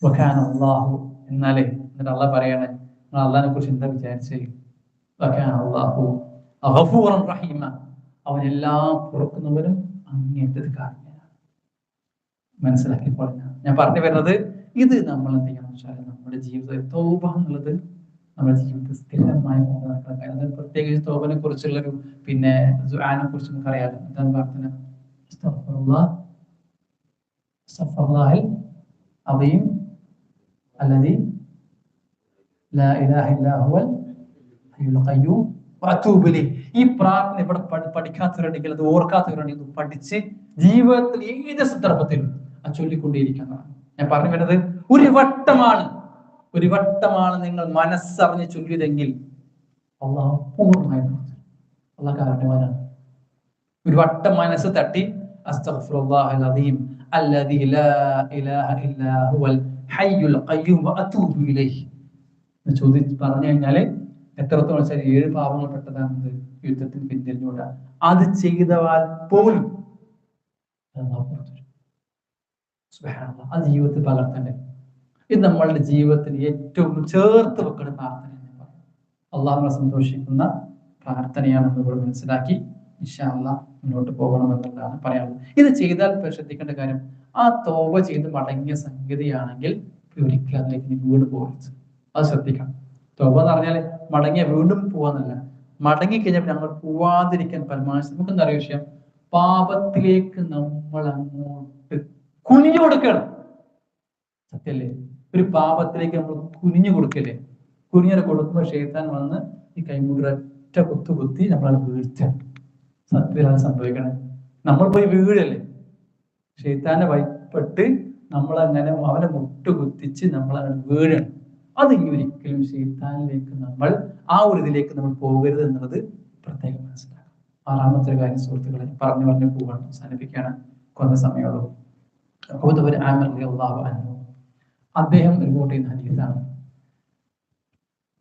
വകാന അല്ലാഹു, എന്നാലേ എന്നിട്ട് അള്ളാഹ് പറയണേ, നിങ്ങൾ അള്ളാഹിനെ കുറിച്ച് എന്താ വിചാരിച്ചേ? വകാന അല്ലാഹു ഗഫൂറൻ റഹീമ, അവൻ എല്ലാം പൊറുക്കുന്നവരും അങ്ങേറ്റത് കാരണമാണ്. മനസ്സിലാക്കിക്കോളാം. ഞാൻ പറഞ്ഞു വരുന്നത്, ഇത് നമ്മൾ എന്ത് ചെയ്യണം വെച്ചാൽ നമ്മുടെ ജീവിതത്തിൽ തൗബ എന്നുള്ളത് നമ്മുടെ ജീവിതത്തിൽ സ്ഥിരമായി നടക്കുന്ന കാര്യം. പ്രത്യേകിച്ച് തൗബനെ കുറിച്ചുള്ളൊരു പിന്നെ ദുആനെ കുറിച്ച് നമുക്ക് അറിയാലോ. എന്താണ് പ്രാർത്ഥന? അസ്തഗ്ഫിറുല്ലാഹ് അസ്തഗ്ഫിറുല്ലാഹൽ അദീം അല്ലദീ ലാ ഇലാഹ ഇല്ലാ ഹുവൽ ഹയ്യുൽ ഖയ്യൂം വഅതൂബു ഇലൈഹി. ഈ പ്രാർത്ഥന ഇവിടെ പഠിക്കാത്തവരുണ്ടെങ്കിൽ, അത് ഓർക്കാത്തവരുണ്ടെങ്കിൽ പഠിച്ച് ജീവിതത്തിൽ ഏത് സന്ദർഭത്തിലും അത് ചൊല്ലിക്കൊണ്ടേയിരിക്കുന്നതാണ്. ഞാൻ പറഞ്ഞു വരുന്നത്, ഒരു വട്ടമാണ് നിങ്ങൾ മനസ്സറിഞ്ഞ് ചൊല്ലിയതെങ്കിൽ അള്ളാഹു പൂർണ്ണമായും അള്ളാഹ് കാരണവാനാണ്. ഒരു വട്ടം മനസ്സ് തട്ടി അസ്തഗ്ഫിറുല്ലാഹൽ അദീം അല്ലദീ ലാ ഇലാഹ ഇല്ലാ ഹുവൽ ഹയ്യുൽ ഖയ്യൂം വഅതൂബു ഇലൈഹി എന്ന് ചോദിച്ച് പറഞ്ഞു കഴിഞ്ഞാല് എത്രത്തോളം ശരി 7 പാപങ്ങൾ പെട്ടതാണെന്ന് യുദ്ധത്തിൽ പിന്തിരിഞ്ഞുകൂടാ. അത് ചെയ്തവാൽ പോലും അത് ജീവിതത്തിൽ പകർത്തണ്ടേ. ഇത് നമ്മളുടെ ജീവിതത്തിൽ ഏറ്റവും ചേർത്ത് വെക്കുന്ന പ്രാർത്ഥന. അള്ളാഹുവിനെ സന്തോഷിക്കുന്ന പ്രാർത്ഥനയാണെന്ന് കൂടെ മനസ്സിലാക്കി ഇൻഷാ അല്ലാഹ് മുന്നോട്ട് പോകണമെന്നുള്ളതാണ് പറയാനുള്ളത്. ഇത് ചെയ്താൽ ശ്രദ്ധിക്കേണ്ട കാര്യം, ആ തൗബ ചെയ്ത് മടങ്ങിയ സംഗതിയാണെങ്കിൽ ഒരിക്കലും അതിലേക്ക് വീട് പോകരുത്. അത് ശ്രദ്ധിക്കണം. തൗബ എന്ന് പറഞ്ഞാൽ മടങ്ങിയ വീണ്ടും പോവാന്നല്ല, മടങ്ങി കഴിഞ്ഞാൽ ഞങ്ങൾ പോവാതിരിക്കാൻ പരമാവധി. നമുക്കെന്താ അറിയ വിഷയം, പാപത്തിലേക്ക് നമ്മൾ അങ്ങോട്ട് കുനിഞ്ഞു കൊടുക്കണം. സത്യല്ലേ? ഒരു പാപത്തിലേക്ക് നമ്മൾ കുനിഞ്ഞു കൊടുക്കല്ലേ? കുനിഞ്ഞു കൊടുക്കുമ്പോൾ ശൈത്താൻ വന്ന് ഈ കൈമുട്ടൊറ്റ കുത്തി നമ്മളത് വീഴ്ച. സത്യത്തിലാണ് സംഭവിക്കണേ. നമ്മൾ പോയി വീഴല്ലേ? ശൈത്താന്റെ വൈപ്പെട്ട് നമ്മളങ്ങനെ അവനെ മുട്ടുകുത്തിച്ച് നമ്മളങ്ങനെ വീഴണം. അത് ഇനി ഒരിക്കലും ശൈത്താനിലേക്ക് നമ്മൾ ആ ഒരു ഇതിലേക്ക് നമ്മൾ പോകരുത് എന്നുള്ളത് പ്രത്യേകം മനസ്സിലാക്കാം. 6ാമത്തെ കാര്യം സുഹൃത്തുക്കളെ പറഞ്ഞു പോകാൻ അവസാനിപ്പിക്കുകയാണ്. കുറഞ്ഞ സമയമുള്ളൂ. അദ്ദേഹം റിപ്പോർട്ട് ചെയ്യുന്ന ഹദീസാണ്.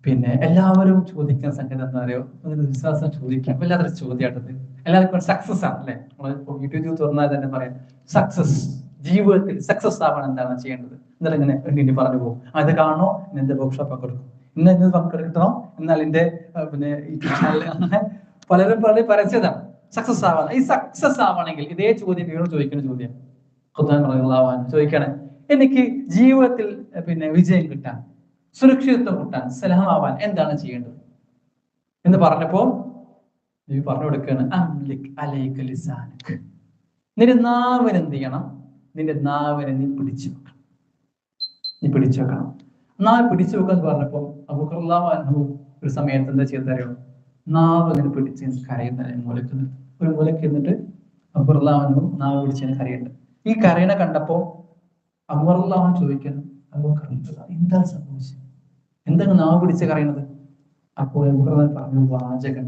പിന്നെ എല്ലാവരും ചോദിക്കുന്ന സംഗതി എന്താ പറയുക, വിശ്വാസം ചോദിക്കാം. വല്ലാത്തൊരു ചോദ്യമായിട്ടത്. എല്ലാവർക്കും സക്സസ് ആണ് അല്ലെ? നമ്മൾ യൂട്യൂബ് തുറന്നാൽ തന്നെ പറയാം, സക്സസ്, ജീവിതത്തിൽ സക്സസ് ആവാൻ എന്താണ് ചെയ്യേണ്ടത്? എന്നാലും ഇങ്ങനെ എണ്ണി പറഞ്ഞു പോകും. അത് കാണണോ, എന്റെ വർക്ക്ഷോപ്പ് പങ്കെടുക്കും, ഇന്നത് പങ്കെടുക്കണോ, എന്നാൽ എന്റെ പിന്നെ യൂട്യൂബ് ചാനൽ, അങ്ങനെ പലരും പരസ്യതാണ് സക്സസ് ആവാൻ. ഈ സക്സസ് ആവണമെങ്കിൽ ഇതേ ചോദ്യം വീണ്ടും ചോദിക്കുന്ന ചോദ്യം ചോദിക്കണേ, എനിക്ക് ജീവിതത്തിൽ പിന്നെ വിജയം കിട്ടാൻ, സുരക്ഷിതത്വം കിട്ടാൻ, സലാമാവാൻ എന്താണ് ചെയ്യേണ്ടത് എന്ന് പറഞ്ഞപ്പോ നീ പറഞ്ഞു കൊടുക്കുകയാണ്, നിന്റെ നാവിന് എന്ത് ചെയ്യണം? നിന്റെ നാവിനെ നീ പിടിച്ചു വെക്കണം. നാവ് പിടിച്ചു വെക്കാൻ പറഞ്ഞപ്പോ അബൂബക്കർ ഒരു സമയത്ത് എന്താ ചെയ്തറിയോ? നാവ് ഇങ്ങനെ പിടിച്ച് കരയുന്ന മൂലക്കുന്നുണ്ട്. ഒരു മൂലക്ക് എന്നിട്ട് അബൂബക്കർ നാവ് പിടിച്ച് കരയുണ്ട്. ഈ കരയണ കണ്ടപ്പോ അബൂബക്കർ ചോദിക്കുന്നു, അബൂബക്കർ എന്താ സംഭവിച്ചത്? എന്താണ് നാവ് പിടിച്ച് കരയണത്? അപ്പോൾ അബൂബക്കർ പറഞ്ഞു വാചകം,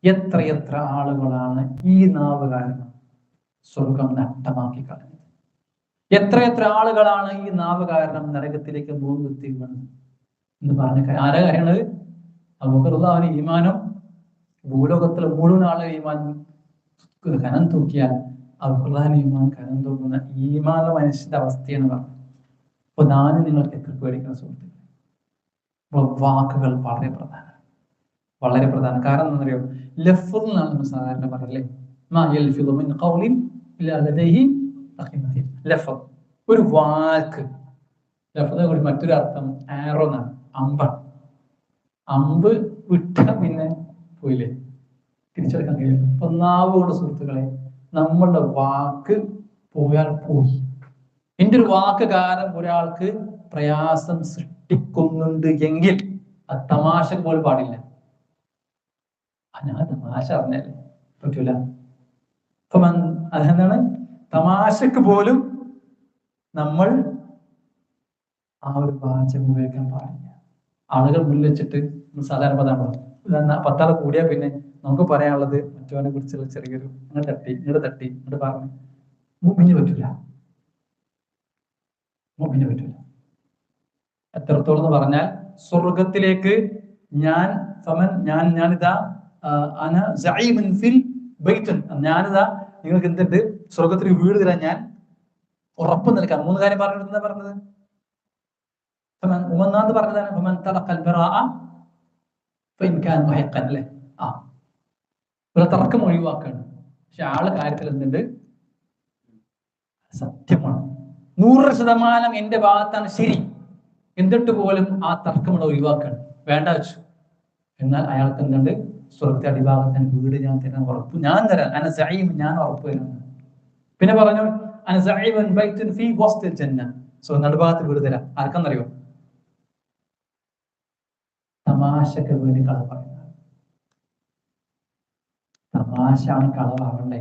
എത്ര ആളുകളാണ് ഈ നാവ് കാരണം സ്വർഗം നഷ്ടമാക്കി കളഞ്ഞത്. എത്ര ആളുകളാണ് ഈ നാവ് കാരണം നരകത്തിലേക്ക് മൂന്നെത്തി വീണത് എന്ന് പറഞ്ഞ ആരാ കരയണത്? അബൂബക്കർ ഈമാനം ഭൂലോകത്തിലെ മുഴുവൻ ആളുകൾ ഈമാൻ കനം തൂക്കിയാൽ അബൂബക്കർ ഈമാൻ കനം തൂക്കുന്ന ഈമാനുള്ള മനുഷ്യന്റെ അവസ്ഥയെന്ന് പറഞ്ഞു. അപ്പൊ ഞാനും നിങ്ങൾക്ക് എത്ര പേടിക്കുന്ന സുഹൃത്തുക്കളെ, വാക്കുകൾ വളരെ പ്രധാനം. കാരണം എന്താ പറയുക, ലഫ്ദ് എന്നാണ് നമ്മൾ സാധാരണ പറയല്ലേ, ഒരു വാക്ക്. ലഫ്ദിനെ കൂടി മറ്റൊരു അർത്ഥം ആറോ എന്നാണ്, അമ്പാണ്. അമ്പ് വിട്ട പിന്നെ പോയില്ലേ, തിരിച്ചെടുക്കാൻ കഴിയില്ല. അപ്പൊ നാവ് കൊണ്ട് സുഹൃത്തുക്കളെ, നമ്മളുടെ വാക്ക് പോയാൽ പോയി. എന്റെ ഒരു വാക്ക് കാരണം ഒരാൾക്ക് പ്രയാസം സൃഷ്ടിക്കുന്നുണ്ട് എങ്കിൽ അത് തമാശക്ക് പോലും പാടില്ല. ഞാൻ തമാശ അറിഞ്ഞാലേ പറ്റൂല. അപ്പൊ അതെന്താണ്, തമാശക്ക് പോലും നമ്മൾ ആ ഒരു വാചകം ഉപയോഗിക്കാൻ പാടില്ല. ആളുകൾ മുന്നിൽ വെച്ചിട്ട് സാധാരണ പദമാണ്, 10 ആൾ കൂടിയാൽ പിന്നെ നമുക്ക് പറയാനുള്ളത് മറ്റവനെ കുറിച്ചുള്ള ചെറിയൊരു ഇങ്ങോട്ട് തട്ടി പറഞ്ഞു മുമ്പിന് പറ്റൂല. എത്രത്തോളം എന്ന് പറഞ്ഞാൽ, സ്വർഗത്തിലേക്ക് ഞാനിതാ ഞാനിതാ നിങ്ങൾക്ക് എന്തുണ്ട്, സ്വർഗത്തിൽ വീട് തരാൻ ഞാൻ ഉറപ്പ് നൽകാം. 3 കാര്യം പറഞ്ഞത്. ഒന്നാമത് പറഞ്ഞതാണ് ഫമൻ തറക്കൽ ബറാഅ ഫഇൻ കാന മുഹിഖൻ അല്ലേ. ഒരു തർക്കം ഒഴിവാക്കാണ്. പക്ഷെ ആള് കാര്യത്തിൽ എന്തുണ്ട്? സത്യമാണ്, 100% എന്റെ ഭാഗത്താണ് ശരി, എന്നിട്ട് പോലും ആ തർക്കമുള്ള ഒഴിവാക്കാണ്, വേണ്ട വെച്ചു. എന്നാൽ അയാൾക്ക് എന്തുണ്ട്? സ്വർഗത്തെ അടിഭാഗത്തിന് വീട് ഞാൻ തരാൻ ഉറപ്പ്, ഞാൻ തരാം, അന സഈം, ഞാൻ ഉറപ്പ് തരാം. പിന്നെ പറഞ്ഞു അന സഈബൻ ബൈത്തുൻ ഫീ വസ്തിൽ ജന്ന, സോ നടുഭാഗത്ത് വീട് തരാം. ആർക്കെന്നറിയോ? തമാശക്ക് വേണ്ടി കളവ് പറയുന്നത്. തമാശ ആണ് കളവാകണ്ടേ.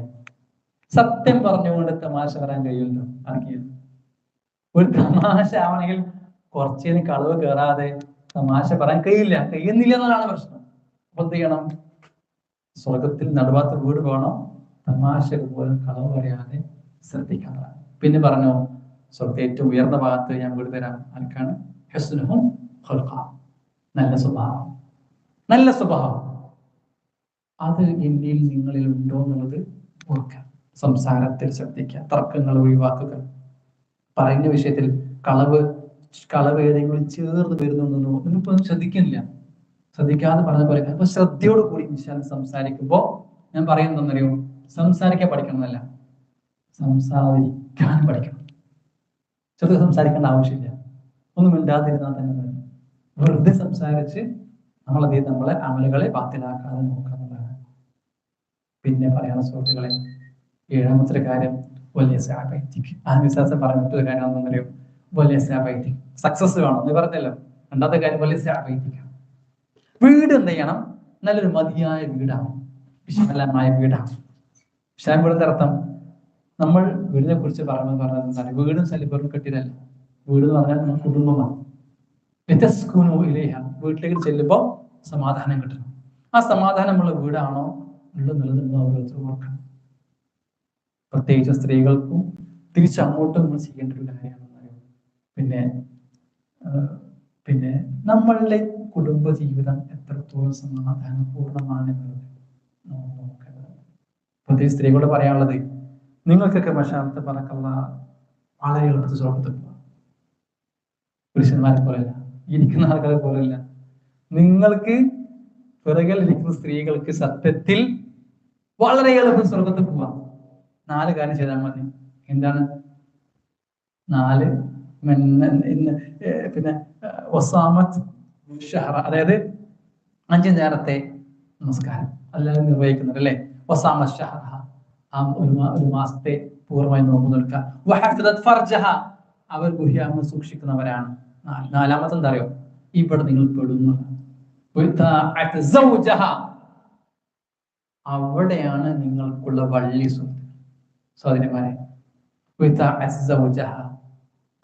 സത്യം പറഞ്ഞുകൊണ്ട് തമാശ പറയാൻ കഴിയുമല്ലോ ആർക്കെങ്കിലും? ഒരു തമാശ ആവണമെങ്കിൽ കുറച്ചേന് കളവ് കയറാതെ തമാശ പറയാൻ കഴിയുന്നില്ല എന്നതാണ് പ്രശ്നം. അപ്പൊ എന്ത് ചെയ്യണം? സ്വർഗത്തിൽ നടുഭാഗത്ത് വീട് വേണം, തമാശ പോലും കളവ് പറയാതെ ശ്രദ്ധിക്കാനാണ്. പിന്നെ പറഞ്ഞു സ്വർഗത്തെ ഏറ്റവും ഉയർന്ന ഭാഗത്ത് ഞാൻ വീട് തരാം. ആർക്കാണ്? ഹുസ്നുഹും ഖുൽഖും, നല്ല സ്വഭാവം. നല്ല സ്വഭാവം അത് എന്നിൽ നിങ്ങളിൽ ഉണ്ടോ എന്നുള്ളത് ഓർക്കുക. സംസാരത്തിൽ ശ്രദ്ധിക്കുക, തർക്കങ്ങൾ ഒഴിവാക്കുക, പറയുന്ന വിഷയത്തിൽ കളവ് ഏതെങ്കിലും ചേർന്ന് വരുന്നുണ്ടോ എന്നിപ്പോ ശ്രദ്ധിക്കുന്നില്ല. ശ്രദ്ധിക്കാതെ പറഞ്ഞ പോലെ അപ്പൊ ശ്രദ്ധയോട് കൂടി സംസാരിക്കുമ്പോ ഞാൻ പറയുന്നതെന്നറിയോ? സംസാരിക്കാൻ പഠിക്കണം എന്നല്ല, സംസാരിക്കാൻ പഠിക്കണം. ചെറുത് സംസാരിക്കേണ്ട ആവശ്യമില്ല, ഒന്നും മിണ്ടാതിരുന്നാൽ തന്നെ മതി. വെറുതെ സംസാരിച്ച് നമ്മളെ അമലുകളെ ബാത്തിലാക്കാതെ നോക്കാവുന്നതാണ്. പിന്നെ പറയാനുള്ള സുഹൃത്തുക്കളെ, 7ാമത്തെ കാര്യം വലിയ സാബൈറ്റിക്. ആത്മവിശ്വാസം പറഞ്ഞിട്ട് കാര്യമാണെന്നറിയോ? വലിയ സാബൈറ്റിക് സക്സസ് വേണം എന്ന് പറഞ്ഞല്ലോ. 2ാമത്തെ കാര്യം വലിയ സാബൈറ്റിക്. വീട് എന്ത് ചെയ്യണം? നല്ലൊരു മതിയായ വീടാണ്, വിശാലമായ വീടാണ്. വിശാലമായ വീടിന്റെ അർത്ഥം, നമ്മൾ വീടിനെ കുറിച്ച് പറഞ്ഞത് വീടും സ്ഥലപ്പുറം കെട്ടിയതല്ല. വീട് എന്ന് പറഞ്ഞാൽ നമ്മൾ കുടുംബമാണ്. വീട്ടിലേക്ക് ചെല്ലുമ്പോൾ സമാധാനം കിട്ടണം. ആ സമാധാനമുള്ള വീടാണോ ഉള്ളത് ഓരോരുത്തരും ഓർക്കണം. പ്രത്യേകിച്ച് സ്ത്രീകൾക്കും തിരിച്ചങ്ങോട്ടും നമ്മൾ ചെയ്യേണ്ട ഒരു കാര്യമാണെന്ന്. പിന്നെ നമ്മളുടെ കുടുംബ ജീവിതം എത്രത്തോളം സമാധാനപൂർണമാണ് എന്നുള്ളത് നോക്കേണ്ടത്. പ്രത്യേകിച്ച് സ്ത്രീകളോട് പറയാനുള്ളത്, നിങ്ങൾക്കൊക്കെ മശാലത്ത് പറക്കുള്ള വളരെ എളുപ്പത്തിൽ സ്വർഗത്തിൽ പോകാം. പുരുഷന്മാരെ പോലെയല്ല, ഇരിക്കുന്ന ആൾക്കാരെ പോലെയല്ല. നിങ്ങൾക്ക് പിറകിൽ ഇരിക്കുന്ന സ്ത്രീകൾക്ക് സത്യത്തിൽ വളരെ എളുപ്പം സ്വർഗത്തിൽ പോവാം. 4 കാര്യം ചെയ്താൽ മതി. എന്താണ് 4? പിന്നെ അതായത് 5 നേരത്തെ നമസ്കാരം എല്ലാവരും നിർവഹിക്കുന്നത് അല്ലേ? ഒരു മാസത്തെ പൂർണ്ണമായി നോക്കി നിൽക്കുക. അവർ ഗുഹ്യാമം സൂക്ഷിക്കുന്നവരാണ്. 4ാമത്തെ എന്താ അറിയോ? ഇവിടെ നിങ്ങൾ പെടുന്നു. അവിടെയാണ് നിങ്ങൾക്കുള്ള വള്ളി സഹോദരന്മാരെ.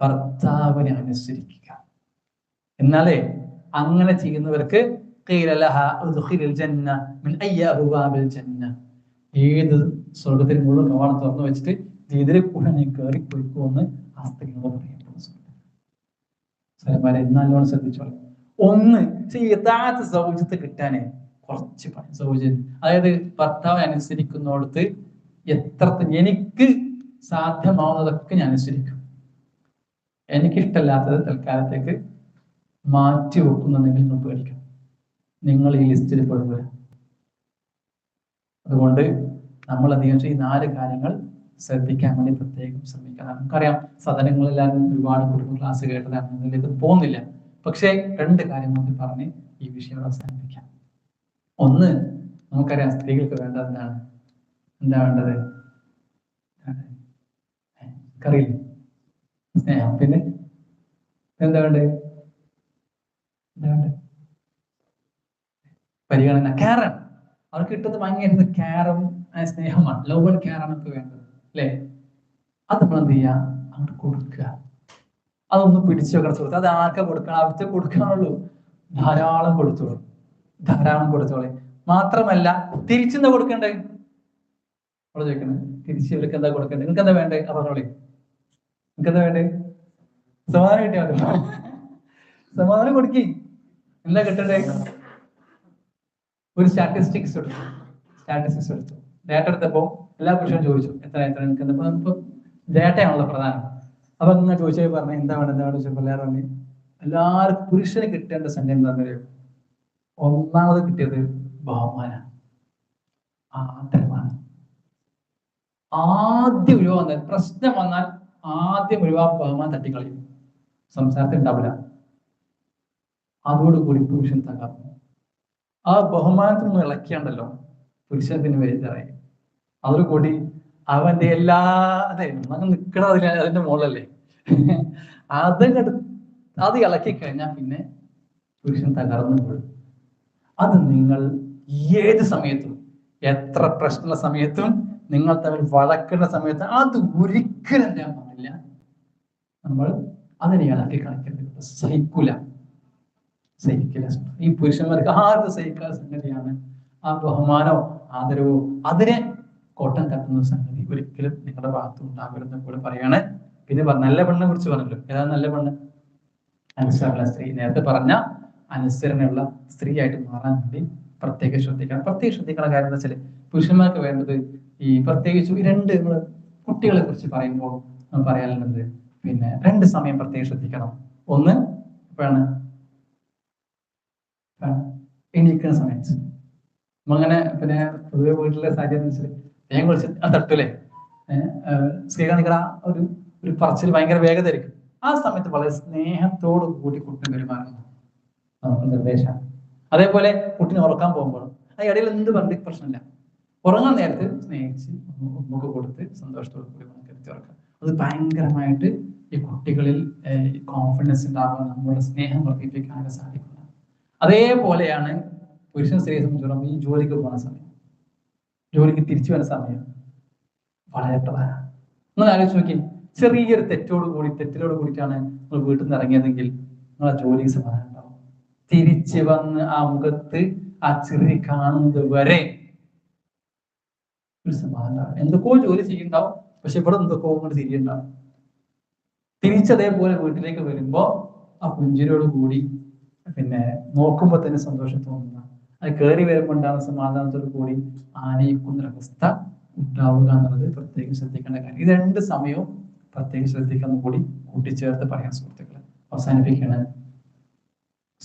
ഭർത്താവിനെ അനുസരിക്കുക. എന്നാലേ അങ്ങനെ ചെയ്യുന്നവർക്ക് ഏത് സ്വർഗത്തിന് മുഴുവൻ കവാടം തുറന്നു വെച്ചിട്ട് ഇതിലെ കൂടെ നീ കയറി പോയിക്കോന്ന് ആ സ്ത്രീയോട് പറയുമ്പോൾ സഹോദരന്മാരെ നല്ലോണം ശ്രദ്ധിച്ചോളൂ. 1 സൗജത്ത് കിട്ടാനേ കുറച്ച് സൗജന്യം, അതായത് ഭർത്താവ് അനുസരിക്കുന്നിടത്ത് എനിക്ക് സാധ്യമാവുന്നതൊക്കെ ഞാൻ അനുസരിക്കും. എനിക്കിഷ്ടമല്ലാത്തത് തൽക്കാലത്തേക്ക് മാറ്റി വെക്കുന്നുണ്ടെങ്കിൽ നിങ്ങൾ പേടിക്കണം, നിങ്ങൾ ഈ ലിസ്റ്റിൽ പെടുക. അതുകൊണ്ട് നമ്മൾ അധികം ഈ 4 കാര്യങ്ങൾ ശ്രദ്ധിക്കാൻ വേണ്ടി പ്രത്യേകം ശ്രമിക്കണം. നമുക്കറിയാം സദനങ്ങളെല്ലാവരും ഒരുപാട് കുടുംബ ക്ലാസ് കേട്ടതാണ്, ഇതിലേക്ക് പോകുന്നില്ല. പക്ഷേ 2 കാര്യം നമുക്ക് പറഞ്ഞ് ഈ വിഷയം അവസാനിപ്പിക്കാം. 1, നമുക്കറിയാം സ്ത്രീകൾക്ക് വേണ്ടത് എന്താണ്? എന്താ വേണ്ടത്? അറിയില്ല, സ്നേഹം. പിന്നെ എന്താ വേണ്ടത്? പരിഗണന, കെയറാണ്. അവർക്ക് കിട്ടുന്നത് ഭയങ്കര കെയറും സ്നേഹമാണ്, ലവ് ആൻഡ് കെയർ ആണ് നമുക്ക് വേണ്ടത് അല്ലേ? അത് നമ്മൾ എന്ത് ചെയ്യുക? അങ്ങോട്ട് കൊടുക്കുക. അതൊന്നും പിടിച്ചു വെക്കണം സുഹൃത്ത്. അത് ആർക്കാ കൊടുക്കണം? അവർക്ക് കൊടുക്കാനുള്ളൂ. ധാരാളം കൊടുത്തോളൂ, ധാരാളം കൊടുത്തോളെ. മാത്രമല്ല തിരിച്ചെന്താ കൊടുക്കണ്ടേ? അവിടെ ചോദിക്കണേ, തിരിച്ച് ഇവർക്ക് എന്താ കൊടുക്കണ്ടേ? നിങ്ങൾക്ക് എന്താ വേണ്ടേ? പറഞ്ഞോളെ, നിങ്ങൾക്ക് എന്താ വേണ്ടേ? സമാധാനം കിട്ടിയാൽ മതി. സമാധാനം കൊടുക്കി. എന്താ കിട്ടണ്ടേ? ഒരു സ്റ്റാറ്റിസ്റ്റിക്സ് എടുത്തു. ഡാറ്റ എടുത്തപ്പോ എല്ലാ പുരുഷനും ചോദിച്ചു എത്ര നിങ്ങൾക്ക് എന്താ. ഇപ്പൊ ഡാറ്റയാണല്ലോ പ്രധാനം. അപ്പൊ നിങ്ങൾ ചോദിച്ചാൽ പറഞ്ഞ എന്താ വേണ്ട ചോദിച്ചപ്പോൾ എല്ലാവരും എല്ലാവർക്കും പുരുഷന് കിട്ടേണ്ട സംഖ്യ എന്താ പറയുക? ഒന്നാമത് കിട്ടിയത് ബഹുമാനാണ്, ആദരവാണ്. ആദ്യം ഒഴിവാകുന്നത് പ്രശ്നം വന്നാൽ ആദ്യം ബഹുമാനം തട്ടിക്കളയും, സംസാരത്തിൽ ഉണ്ടാവില്ല. അതോടുകൂടി പുരുഷൻ തകർന്നു. ആ ബഹുമാനത്തിൽ നിന്ന് ഇളക്കിയാണ്ടല്ലോ പുരുഷൻ പിന്നെ വലുതായി. അതോടുകൂടി അവന്റെ എല്ലാ അതെ നമ്മൾ നിൽക്കണത് അതിന്റെ മുകളിലല്ലേ, അത് ഇളക്കി കഴിഞ്ഞാൽ പിന്നെ പുരുഷൻ തകർന്നു പോലും. അത് നിങ്ങൾ ഏത് സമയത്തും എത്ര പ്രശ്നമുള്ള സമയത്തും നിങ്ങൾ തമ്മിൽ വഴക്കുന്ന സമയത്ത് അത് ഒരിക്കലും ഞാൻ പാടില്ല. നമ്മൾ അതിനെ ഇളക്കി കളിക്കരുത്, സഹിക്കില്ല. ഈ പുരുഷന്മാർക്ക് ആർക്കും സഹിക്കാത്ത സംഗതിയാണ് ആ ബഹുമാനോ ആദരവോ അതിനെ കോട്ടം തട്ടുന്ന സംഗതി ഒരിക്കലും നിങ്ങളുടെ ഭാഗത്ത് ഉണ്ടാകരുതെന്ന് കൂടെ പറയാണ്. പിന്നെ നല്ല പെണ്ണിനെ കുറിച്ച് പറഞ്ഞല്ലോ. ഏതാണ് നല്ല പെണ്ണ്? അനുസരണ സ്ത്രീ. നേരത്തെ പറഞ്ഞ അനുസരണയുള്ള സ്ത്രീ ആയിട്ട് മാറാൻ വേണ്ടി പ്രത്യേകം ശ്രദ്ധിക്കണം. പ്രത്യേകം ശ്രദ്ധിക്കുന്ന കാര്യം എന്താ വെച്ചാൽ പുരുഷന്മാർക്ക് വേണ്ടത് ഈ പ്രത്യേകിച്ച് നമ്മള് കുട്ടികളെ കുറിച്ച് പറയുമ്പോൾ പറയാനുള്ളത് പിന്നെ 2 സമയം പ്രത്യേകം ശ്രദ്ധിക്കണം. ഒന്ന് എപ്പോഴാണ്? എണീക്കുന്ന സമയത്ത്. അങ്ങനെ പിന്നെ പൊതുവെ വീട്ടിലെ സാഹചര്യം വെച്ചാൽ വേഗം വിളിച്ച് തട്ടൂലേ, സ്ത്രീ കാണിക്കണ ഒരു പറച്ചിൽ ഭയങ്കര വേഗത ആയിരിക്കും. ആ സമയത്ത് വളരെ സ്നേഹത്തോട് കൂടി കുട്ടി പെരുമാറുന്നു നമുക്ക് നിർദ്ദേശമാണ്. അതേപോലെ കുട്ടിനെ ഉറക്കാൻ പോകുമ്പോഴും ആ ഇടയിൽ എന്ത് പറഞ്ഞ പ്രശ്നമില്ല, ഉറങ്ങാൻ നേരത്ത് സ്നേഹിച്ച് ഉമ്മൊക്കെ കൊടുത്ത് സന്തോഷത്തോട് കൂടി നമുക്ക് ഉറക്കാം. അത് ഭയങ്കരമായിട്ട് ഈ കുട്ടികളിൽ കോൺഫിഡൻസ് ഉണ്ടാകാൻ, നമ്മുടെ സ്നേഹം വർദ്ധിപ്പിക്കാനൊക്കെ സാധിക്കുന്നത്. അതേപോലെയാണ് പുരുഷൻ സ്ത്രീയെ സംബന്ധിച്ചിടത്തോളം ഈ ജോലിക്ക് പോകുന്ന സമയം, ജോലിക്ക് തിരിച്ചു വരുന്ന സമയം വളരെ പ്രധാനമാണ്. ഒന്ന് ആലോചിച്ച് നോക്കി, ചെറിയൊരു തെറ്റിലോട് കൂടിയിട്ടാണ് നിങ്ങൾ വീട്ടിൽ നിന്ന് ഇറങ്ങിയതെങ്കിൽ നിങ്ങളെ ജോലിക്ക് സമാധാനം ഉണ്ടാവും. തിരിച്ചു വന്ന് ആ മുഖത്ത് ആ ചിരി കാണുന്നത് വരെ ഒരു സമാധാനം. എന്തൊക്കെയോ ജോലി ചെയ്യുന്നുണ്ടാവും, പക്ഷെ ഇവിടെ എന്തൊക്കെയോ കൊണ്ട് തിരിയുണ്ടാവും. തിരിച്ചതേപോലെ വീട്ടിലേക്ക് വരുമ്പോ ആ പുഞ്ചിരിയോട് കൂടി പിന്നെ നോക്കുമ്പോ തന്നെ സന്തോഷം തോന്നുന്ന, അത് കയറി വരുമ്പോൾ ഉണ്ടാകുന്ന സമാധാനത്തോടു കൂടി ആനയിക്കുന്നൊരവസ്ഥ ഉണ്ടാവുക എന്നുള്ളത് പ്രത്യേകം ശ്രദ്ധിക്കേണ്ട കാര്യം. ഇത് 2 സമയവും പ്രത്യേകം ശ്രദ്ധിക്കുന്ന കൂടി കൂട്ടിച്ചേർത്ത് പറയാൻ സുഹൃത്തുക്കളെ അവസാനിപ്പിക്കുകയാണ്.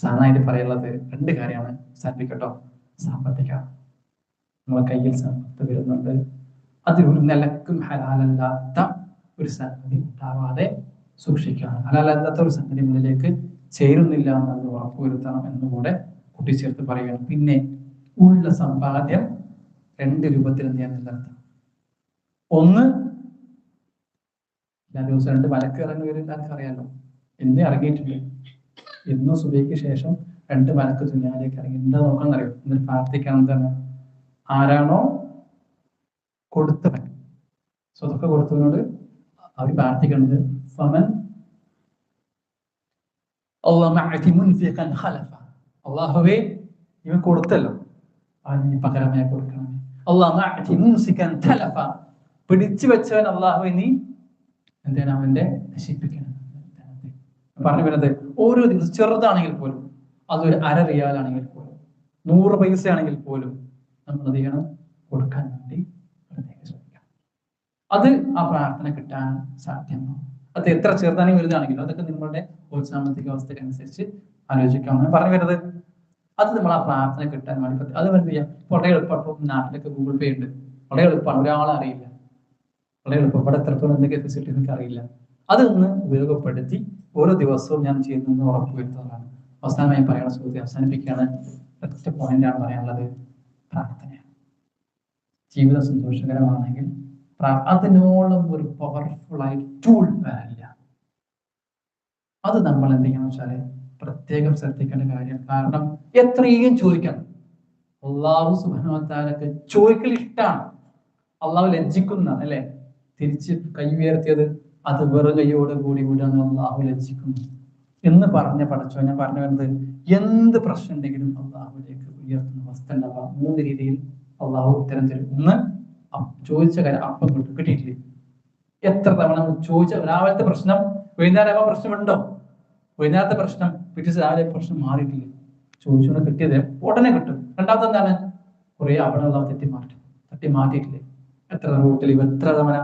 സാധാരണയായിട്ട് പറയുള്ളത് 2 കാര്യമാണ്. അവസാനിപ്പിക്കട്ടോ. സാമ്പത്തിക, നമ്മളെ കയ്യിൽ സമ്പത്ത് വരുന്നുണ്ട്, അത് ഒരു നിലക്കും ഹലാലല്ലാത്ത ഒരു സംഗതി ഉണ്ടാവാതെ സൂക്ഷിക്കണം. ഹലാലല്ലാത്ത ഒരു സംഗതി മുന്നിലേക്ക് ചേരുന്നില്ല എന്നത് ഉറപ്പുവരുത്തണം എന്നുകൂടെ കൂട്ടിച്ചേർത്ത് പറയുകയാണ്. പിന്നെ ഉള്ള സമ്പാദ്യം 2 രൂപത്തിൽ ഞാൻ നിലനിർത്തണം. ഒന്ന്, എല്ലാ ദിവസവും 2 മലക്ക് ഇറങ്ങി വരും, എല്ലാവർക്കും അറിയാലോ. ഇന്ന് ഇറങ്ങിയിട്ടുണ്ട്. ഇന്നും സുബഹിക്ക് ശേഷം 2 മലക്ക് ദുനിയാവിലേക്ക് ഇറങ്ങി. എന്താ നോക്കാൻ അറിയോ? എന്നിട്ട് പ്രാർത്ഥിക്കാൻ എന്താണ്? ആരാണോ കൊടുത്തവൻ, സ്വതക്ക കൊടുത്തവനോട് അവർ പ്രാർത്ഥിക്കുന്നത് ഫമൻ അള്ളാഹുവേ ഇവൻ കൊടുത്തല്ലോ, അവന് പകരമായി കൊടുക്കണം. പിടിച്ചു വെച്ചവൻ അള്ളാഹുവെ നീ എന്താണ് അവന്റെ നശിപ്പിക്കണം. പറഞ്ഞു വരുന്നത് ഓരോ ദിവസം ചെറുതാണെങ്കിൽ പോലും, അതൊരു 1/2 റിയാലാണെങ്കിൽ പോലും, 100 പൈസ ആണെങ്കിൽ പോലും നമ്മൾ എന്ത് ചെയ്യണം? കൊടുക്കാൻ വേണ്ടി പ്രത്യേകം ശ്രമിക്കണം. അത് ആ പ്രാർത്ഥന കിട്ടാൻ സാധ്യമാണ്. അത് എത്ര ചെറുതാണെങ്കിൽ വലുതാണെങ്കിലും അതൊക്കെ നിങ്ങളുടെ ഒരു സാമ്പത്തിക അവസ്ഥക്കനുസരിച്ച് ആലോചിക്കാമെന്ന് പറഞ്ഞു വരുന്നത്. അത് നമ്മൾ ആ പ്രാർത്ഥന കിട്ടാൻ വേണ്ടി അത് എന്ത് ചെയ്യാം? വളരെ എളുപ്പം. നാട്ടിലൊക്കെ ഗൂഗിൾ പേ ഉണ്ട്, വളരെ എളുപ്പമാണ്. ഒരാളെ അറിയില്ല, വളരെ എളുപ്പം. ഇവിടെ എത്രത്തോളം എന്തൊക്കെ ഫെസിലിറ്റി നിങ്ങൾക്ക് അറിയില്ല. അതൊന്ന് ഉപയോഗപ്പെടുത്തി ഓരോ ദിവസവും ഞാൻ ചെയ്യുന്നതെന്ന് ഉറപ്പുവരുത്തുന്നതാണ്. അവസാനമായി പറയുന്ന സുഹൃത്തെ അവസാനിപ്പിക്കുകയാണ്. ഒറ്റ പോയിന്റാണ് പറയാനുള്ളത്. പ്രാർത്ഥനയാണ്. ജീവിതം സന്തോഷകരമാണെങ്കിൽ അതിനോളം ഒരു പവർഫുൾ ആയി ടൂൾ വരില്ല. അത് നമ്മൾ എന്തെങ്കിലും വെച്ചാല് പ്രത്യേകം ശ്രദ്ധിക്കേണ്ട കാര്യം. കാരണം എത്രയും ചോദിക്കണം. അള്ളാഹു സുബ്ഹാനഹു വ തആലക്ക് ചോദിക്കൽ ഇഷ്ടമാണ്. അള്ളാഹു ലജ്ജിക്കുന്ന അല്ലെ, തിരിച്ച് കൈ ഉയർത്തിയത് അത് വെറു കൈയോട് കൂടി വിടാന്ന് അള്ളാഹു ലജ്ജിക്കുന്നു എന്ന് പറഞ്ഞ പടച്ചോ. ഞാൻ പറഞ്ഞു വരുന്നത്, എന്ത് പ്രശ്നം ഉണ്ടെങ്കിലും അള്ളാഹുലേക്ക് ഉയർത്തുന്ന അവസ്ഥ ഉണ്ടാവാം. 3 രീതിയിൽ അള്ളാഹു ഉത്തരം തരും. ഒന്ന്, ചോദിച്ച കാര്യം അപ്പം കിട്ടിയിട്ടില്ലേ? എത്ര തവണ ചോദിച്ച രാവിലത്തെ പ്രശ്നം വൈകുന്നേരം പ്രശ്നമുണ്ടോ? വൈകുന്നേരത്തെ പ്രശ്നം പിറ്റേ രാവിലെ പ്രശ്നം മാറിയിട്ടില്ല. ചോദിച്ചുകൊണ്ട് കിട്ടിയത് ഉടനെ കിട്ടും. രണ്ടാമത്തെ എന്താണ്? കുറെ അവിടെ തട്ടി മാറ്റിയിട്ടില്ലേ? എത്ര റൂട്ടിൽ എത്ര തവണ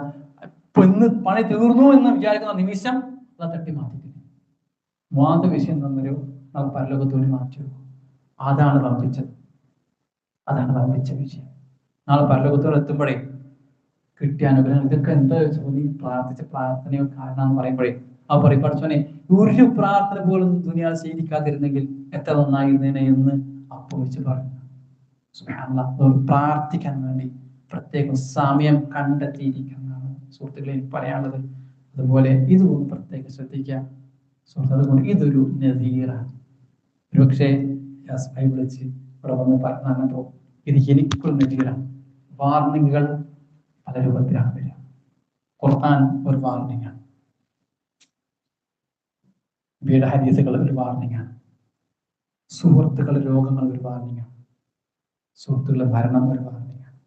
ഇന്ന് പണി തീർന്നു എന്ന് വിചാരിക്കുന്ന നിമിഷം അത് തട്ടി മാറ്റിയിട്ടില്ല. മൂന്നാമത്തെ വിഷയം തന്നൊരു നാം പരലോകത്തോട് മാറ്റി വെക്കും. അതാണ് വമ്പിച്ചത്. അതാണ് വമ്പിച്ച വിഷയം. നാളെ പരലോകത്തോട് എത്തുമ്പോഴേ കിട്ടിയ അനുഗ്രഹം ഇതൊക്കെ എന്താ ചോദി പ്രാർത്ഥിച്ച പ്രാർത്ഥനയോ കാരണം പറയുമ്പോഴേ ആ പറയും പഠിച്ചോനെ ഒരു പ്രാർത്ഥന പോലും ദുനിയാവ് സ്വീകരിക്കാതിരുന്നെങ്കിൽ എത്ര നന്നായിരുന്നേനെ എന്ന് അപ്പം വെച്ച് പറഞ്ഞു. പ്രാർത്ഥിക്കാൻ വേണ്ടി പ്രത്യേകം സമയം കണ്ടെത്തിയിരിക്കുന്നതാണ് സുഹൃത്തുക്കളെ എനിക്ക് പറയാനുള്ളത്. അതുപോലെ ഇതൊന്ന് പ്രത്യേകം ശ്രദ്ധിക്കുക സുഹൃത്ത്. അതുകൊണ്ട് ഇതൊരു നദീറാണ്. ഒരുപക്ഷെ വിളിച്ച് ഇവിടെ വന്ന് പറഞ്ഞപ്പോ ഇത് എനിക്കൊരു നദീറാണ്. വാർണിങ്ങുകൾ പല രൂപത്തിലാണ് വരിക. ഖുർആൻ ഒരു വാർണിംഗ് ആണ്, ഹദീസുകൾ ഒരു വാർണിംഗ് ആണ്, സുഹൃത്തുക്കളുടെ രോഗങ്ങൾ ഒരു വാർണിംഗ് ആണ്, സുഹൃത്തുക്കളുടെ ഭരണം ഒരു വാർണിംഗ് ആണ്.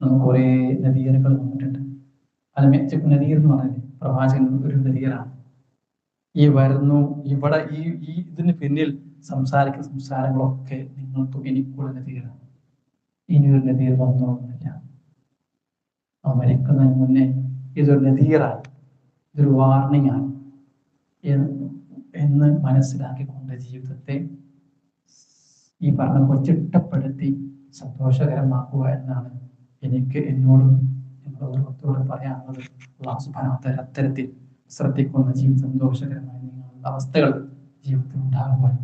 നമുക്ക് കുറേ നദീറുകൾ വന്നിട്ടുണ്ട്. അത് മെച്ചപ്പ് നദീർ എന്ന് പറഞ്ഞാൽ പ്രവാചകൻ ഒരു നദീറാണ്. ഈ വരുന്നു ഇവിടെ ഈ ഇതിന് പിന്നിൽ സംസാരിക്കുന്ന സംസാരങ്ങളൊക്കെ നിങ്ങൾക്കും എനിക്കുള്ള നദീറാണ്. ഇനിയൊരു നദീർ വന്നോന്നില്ല. മരിക്കുന്നതിന് മുന്നേ ഇതൊരു നദീറാണ്, ഇതൊരു വാർണിംഗ് ആണ് എന്ന് മനസ്സിലാക്കിക്കൊണ്ട് ജീവിതത്തെ ഈ പറഞ്ഞ ചിട്ടപ്പെടുത്തി സന്തോഷകരമാക്കുക എന്നാണ് എനിക്ക് എന്നോടും നിങ്ങളോട് പറയാനുള്ളത്. അല്ലാഹു സുബ്ഹാനഹു വ തആല അത്തരത്തിൽ ശ്രദ്ധിക്കുന്ന ജീവിതം സന്തോഷകരമായ നിങ്ങളുടെ അവസ്ഥകൾ ജീവിതത്തിൽ ഉണ്ടാകുവാൻ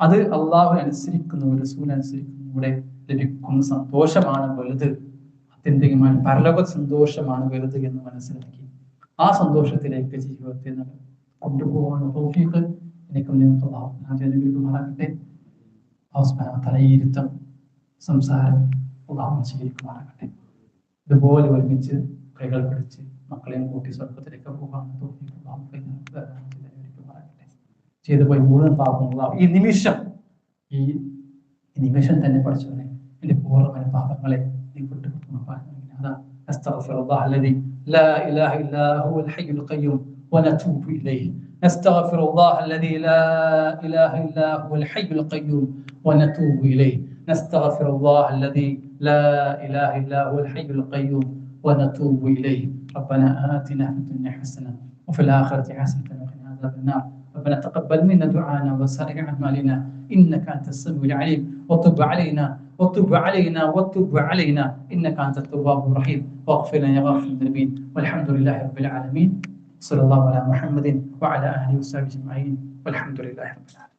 അത് അള്ളാഹു അനുസരിക്കുന്ന റസൂൽ അനുസരിക്കുന്നതിലൂടെ ലഭിക്കുന്ന സന്തോഷമാണ് വലുത്. ആത്യന്തികമായി പരലോക സന്തോഷമാണ് വലുത് എന്ന് മനസ്സിലാക്കി ആ സന്തോഷത്തിലേക്ക് ജീവിതത്തെ കൊണ്ടുപോകാനുള്ള തൗഫീഖ് എനിക്കും ജനമാകട്ടെ. തലയിരുത്തം സംസാരം അല്ലാഹു സ്വീകരിക്കുമാറാകട്ടെ. ഇതുപോലെ ഒരുമിച്ച് കൈകൾ പിടിച്ച് മക്കളെയും കൂട്ടി സ്വർഗത്തിലേക്ക് പോകാൻ ചെയ്തു പോയി മുഴുവൻ പാപങ്ങൾ ഈ നിമിഷം തന്നെ പഠിച്ചവനെ എന്റെ പൂർണ്ണമായ പാപങ്ങളെ നീ വിട്ടുകൊടുക്കുന്നു. أستغفر الله الذي لا إله إلا هو الحي القيوم ونتوب إليه. نستغفر الله الذي لا إله إلا هو الحي القيوم ونتوب إليه. نستغفر الله الذي لا إله إلا هو الحي القيوم ونتوب إليه. ربنا آتنا في الدنيا حسنة وفي الآخرة حسنة وقنا عذاب النار. ربنا تقبل منا دعانا وسائر أعمالنا إنك أنت السميع العليم وتب علينا وتب علينا وتب علينا إنك أنت التواب الرحيم واغفر لنا يا غافر الذنوب والحمد لله رب العالمين. صلى الله على محمد وعلى آله وصحبه أجمعين والحمد لله رب العالمين.